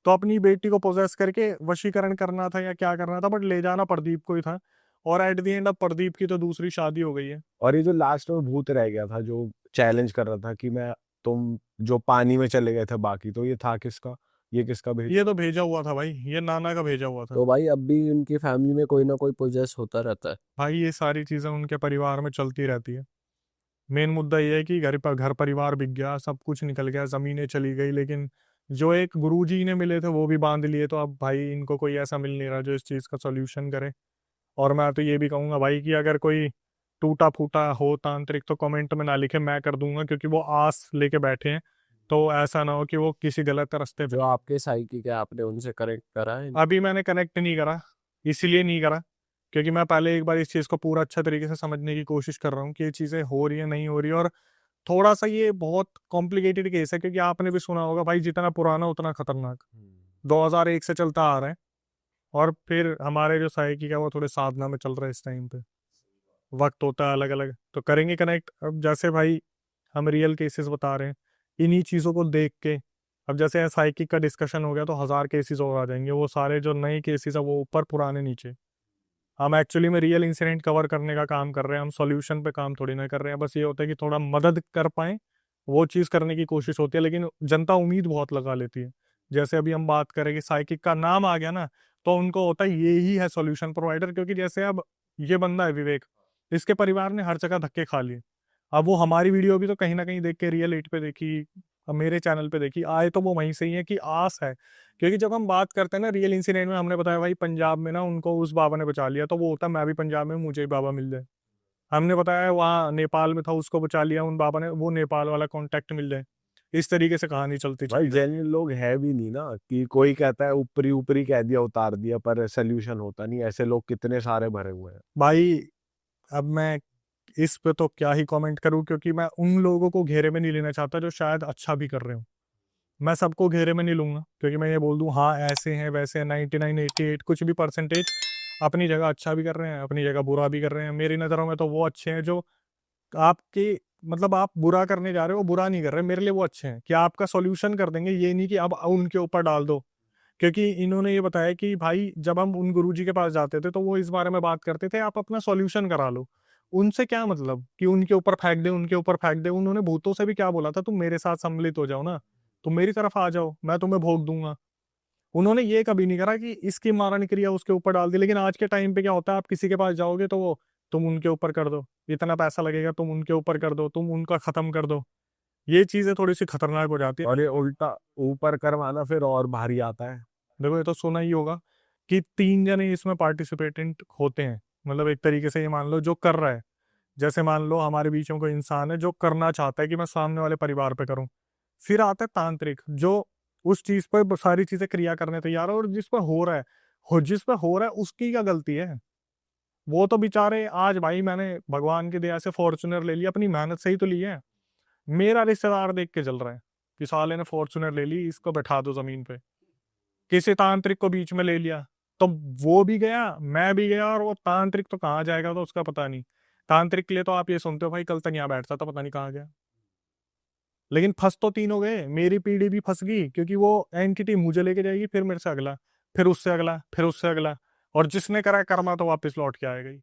तो अपनी बेटी को पोजेस करके वशीकरण करना था या क्या करना था, बट ले जाना प्रदीप को ही था। और एट द एंड अब प्रदीप की तो दूसरी शादी हो गई है। और ये जो लास्ट में भूत रह गया था जो चैलेंज कर रहा था कि मैं तुम जो पानी में चले गए थे बाकी, तो ये था किसका? ये किसका भेज? ये तो भेजा हुआ था भाई, ये नाना का भेजा हुआ था। तो भाई अब भी उनकी फैमिली में कोई ना कोई पोजेस होता रहता है। भाई ये सारी चीजें उनके परिवार में चलती रहती है। मेन मुद्दा ये है कि घर परिवार बिक गया, सब कुछ निकल गया, जमीनें चली गई, लेकिन जो एक गुरुजी ने मिले थे वो भी बांध लिए। तो अब भाई इनको कोई ऐसा मिल नहीं रहा जो इस चीज का सॉल्यूशन करे। और मैं तो ये भी कहूंगा भाई कि अगर कोई टूटा फूटा हो तांत्रिक, तो कमेंट में ना लिखे, मैं कर दूंगा, क्योंकि वो आस लेके बैठे हैं। तो ऐसा ना हो कि वो किसी गलत रास्ते पे। जो आपके साइकिक है, आपने उनसे कनेक्ट करा है? अभी मैंने कनेक्ट नहीं करा, इसलिए नहीं करा क्योंकि मैं पहले एक बार इस चीज़ को पूरा अच्छा तरीके से समझने की कोशिश कर रहा हूँ कि ये चीज़ें हो रही है नहीं हो रही है। और थोड़ा सा ये बहुत कॉम्प्लिकेटेड केस है, क्योंकि आपने भी सुना होगा भाई, जितना पुराना उतना खतरनाक। 2001 से चलता आ रहा है, और फिर हमारे जो साइकिक है वो थोड़े साधना में चल रहा है इस टाइम पे। वक्त होता है अलग अलग, तो करेंगे कनेक्ट। अब जैसे भाई हम रियल केसेस बता रहे हैं, इन्हीं चीज़ों को देख के, अब जैसे साइकिक का डिस्कशन हो गया तो 1000 केसेस और आ जाएंगे, वो सारे जो नए केसेस है वो ऊपर पुराने नीचे। हम एक्चुअली में रियल इंसिडेंट कवर करने का काम कर रहे हैं, हम सॉल्यूशन पे काम थोड़ी ना कर रहे हैं। बस ये होता है कि थोड़ा मदद कर पाए, वो चीज़ करने की कोशिश होती है। लेकिन जनता उम्मीद बहुत लगा लेती है। जैसे अभी हम बात करें कि साइकिक का नाम आ गया ना, तो उनको होता है ये ही है सॉल्यूशन प्रोवाइडर। क्योंकि जैसे अब ये बंदा है विवेक, इसके परिवार ने हर जगह धक्के खा लिए। अब वो हमारी वीडियो भी तो कहीं ना कहीं देख के, रियल 8 पे देखी, अब मेरे चैनल पे देखी, आए तो वो वहीं से ही है कि आस है। क्योंकि जब हम बात करते हैं ना रियल इंसिडेंट में, हमने बताया भाई पंजाब में ना उनको उस बाबा ने बचा लिया, तो वो होता है मैं भी पंजाब में, मुझे भी बाबा मिल जाए। हमने बताया वहाँ नेपाल में था, उसको बचा लिया उन बाबा ने, वो नेपाल वाला कांटेक्ट मिल जाए। इस तरीके से कहानी चलती भाई चली। जेन्युइन लोग है भी नहीं ना, कि कोई कहता है ऊपरी ऊपरी कह दिया उतार दिया, पर सोल्यूशन होता नहीं। ऐसे लोग कितने सारे भरे हुए हैं। भाई अब मैं इस पे तो क्या ही कमेंट करूं, क्योंकि मैं उन लोगों को घेरे में नहीं लेना चाहता जो शायद अच्छा भी कर रहे हो। मैं सबको घेरे में नहीं लूंगा, क्योंकि मैं ये बोल दूं हाँ ऐसे हैं वैसे हैं, 99 88 कुछ भी परसेंटेज अपनी जगह अच्छा भी कर रहे हैं, अपनी जगह बुरा भी कर रहे हैं। मेरी नज़रों में तो वो अच्छे हैं जो आपके, मतलब आप बुरा करने जा रहे हो, बुरा नहीं कर रहे, मेरे लिए वो अच्छे हैं कि आपका सॉल्यूशन कर देंगे। ये नहीं कि अब उनके ऊपर डाल दो। क्योंकि इन्होंने ये बताया कि भाई जब हम उन गुरुजी के पास जाते थे तो वो इस बारे में बात करते थे, आप अपना सॉल्यूशन करा लो। उनसे क्या मतलब कि उनके ऊपर फेंक दे, उनके ऊपर फेंक दे। उन्होंने भूतों से भी क्या बोला था, तुम मेरे साथ सम्मिलित हो जाओ ना, तुम मेरी तरफ आ जाओ, मैं तुम्हें भोग दूंगा। उन्होंने ये कभी नहीं करा कि इसकी मारण क्रिया उसके ऊपर डाल दी। लेकिन आज के टाइम पे क्या होता है, आप किसी के पास जाओगे तो वो तुम उनके ऊपर कर दो, इतना पैसा लगेगा, तुम उनके ऊपर कर दो, तुम उनका खत्म कर दो। ये चीजें थोड़ी सी खतरनाक हो जाती है। और ये उल्टा ऊपर करवाना फिर और भारी आता है। देखो ये तो सुना ही होगा कि 3 जने इसमें पार्टिसिपेटेंट होते हैं। मतलब एक तरीके से ये मान लो जो कर रहा है, जैसे मान लो हमारे बीच में कोई इंसान है जो करना चाहता है कि मैं सामने वाले परिवार पे करूं। फिर आता है तांत्रिक जो उस चीज पर सारी चीजें क्रिया करने तैयार है, और जिस पर हो रहा है, जिस पर हो रहा है उसकी क्या गलती है? वो तो बेचारे आज भाई मैंने भगवान की दया से फॉर्च्यूनर ले लिया, अपनी मेहनत से ही तो ली है। मेरा रिश्तेदार देख के चल रहा है कि साले ने फॉर्च्यूनर ले ली, इसको बैठा दो जमीन पे। किसी तांत्रिक को बीच में ले लिया तो वो भी गया, मैं भी गया, और वो तांत्रिक तो कहाँ जाएगा तो उसका पता नहीं। तांत्रिक के लिए तो आप ये सुनते हो भाई कल तक यहाँ बैठता था, पता नहीं कहाँ गया। लेकिन फंस तो तीनों गए, मेरी पीढ़ी भी फंस गई, क्योंकि वो एंटिटी मुझे लेके जाएगी, फिर मेरे से अगला, फिर उससे अगला, फिर उससे अगला, और जिसने करा कर्मा तो वापस लौट के आएगा ही।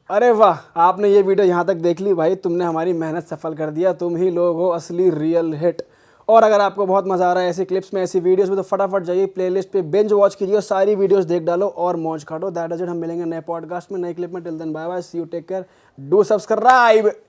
अरे वाह, आपने ये वीडियो यहाँ तक देख ली भाई, तुमने हमारी मेहनत सफल कर दिया। तुम ही लोग हो असली रियल हिट। और अगर आपको बहुत मजा आ रहा है ऐसी क्लिप्स में, ऐसी वीडियोस में, तो फटाफट जाइए प्लेलिस्ट पे बिंज वॉच कीजिए और सारी वीडियोस देख डालो और मौज काटो। That is it. हम मिलेंगे नए पॉडकास्ट में, नए क्लिप में। Till then bye bye, see you, take care, do subscribe.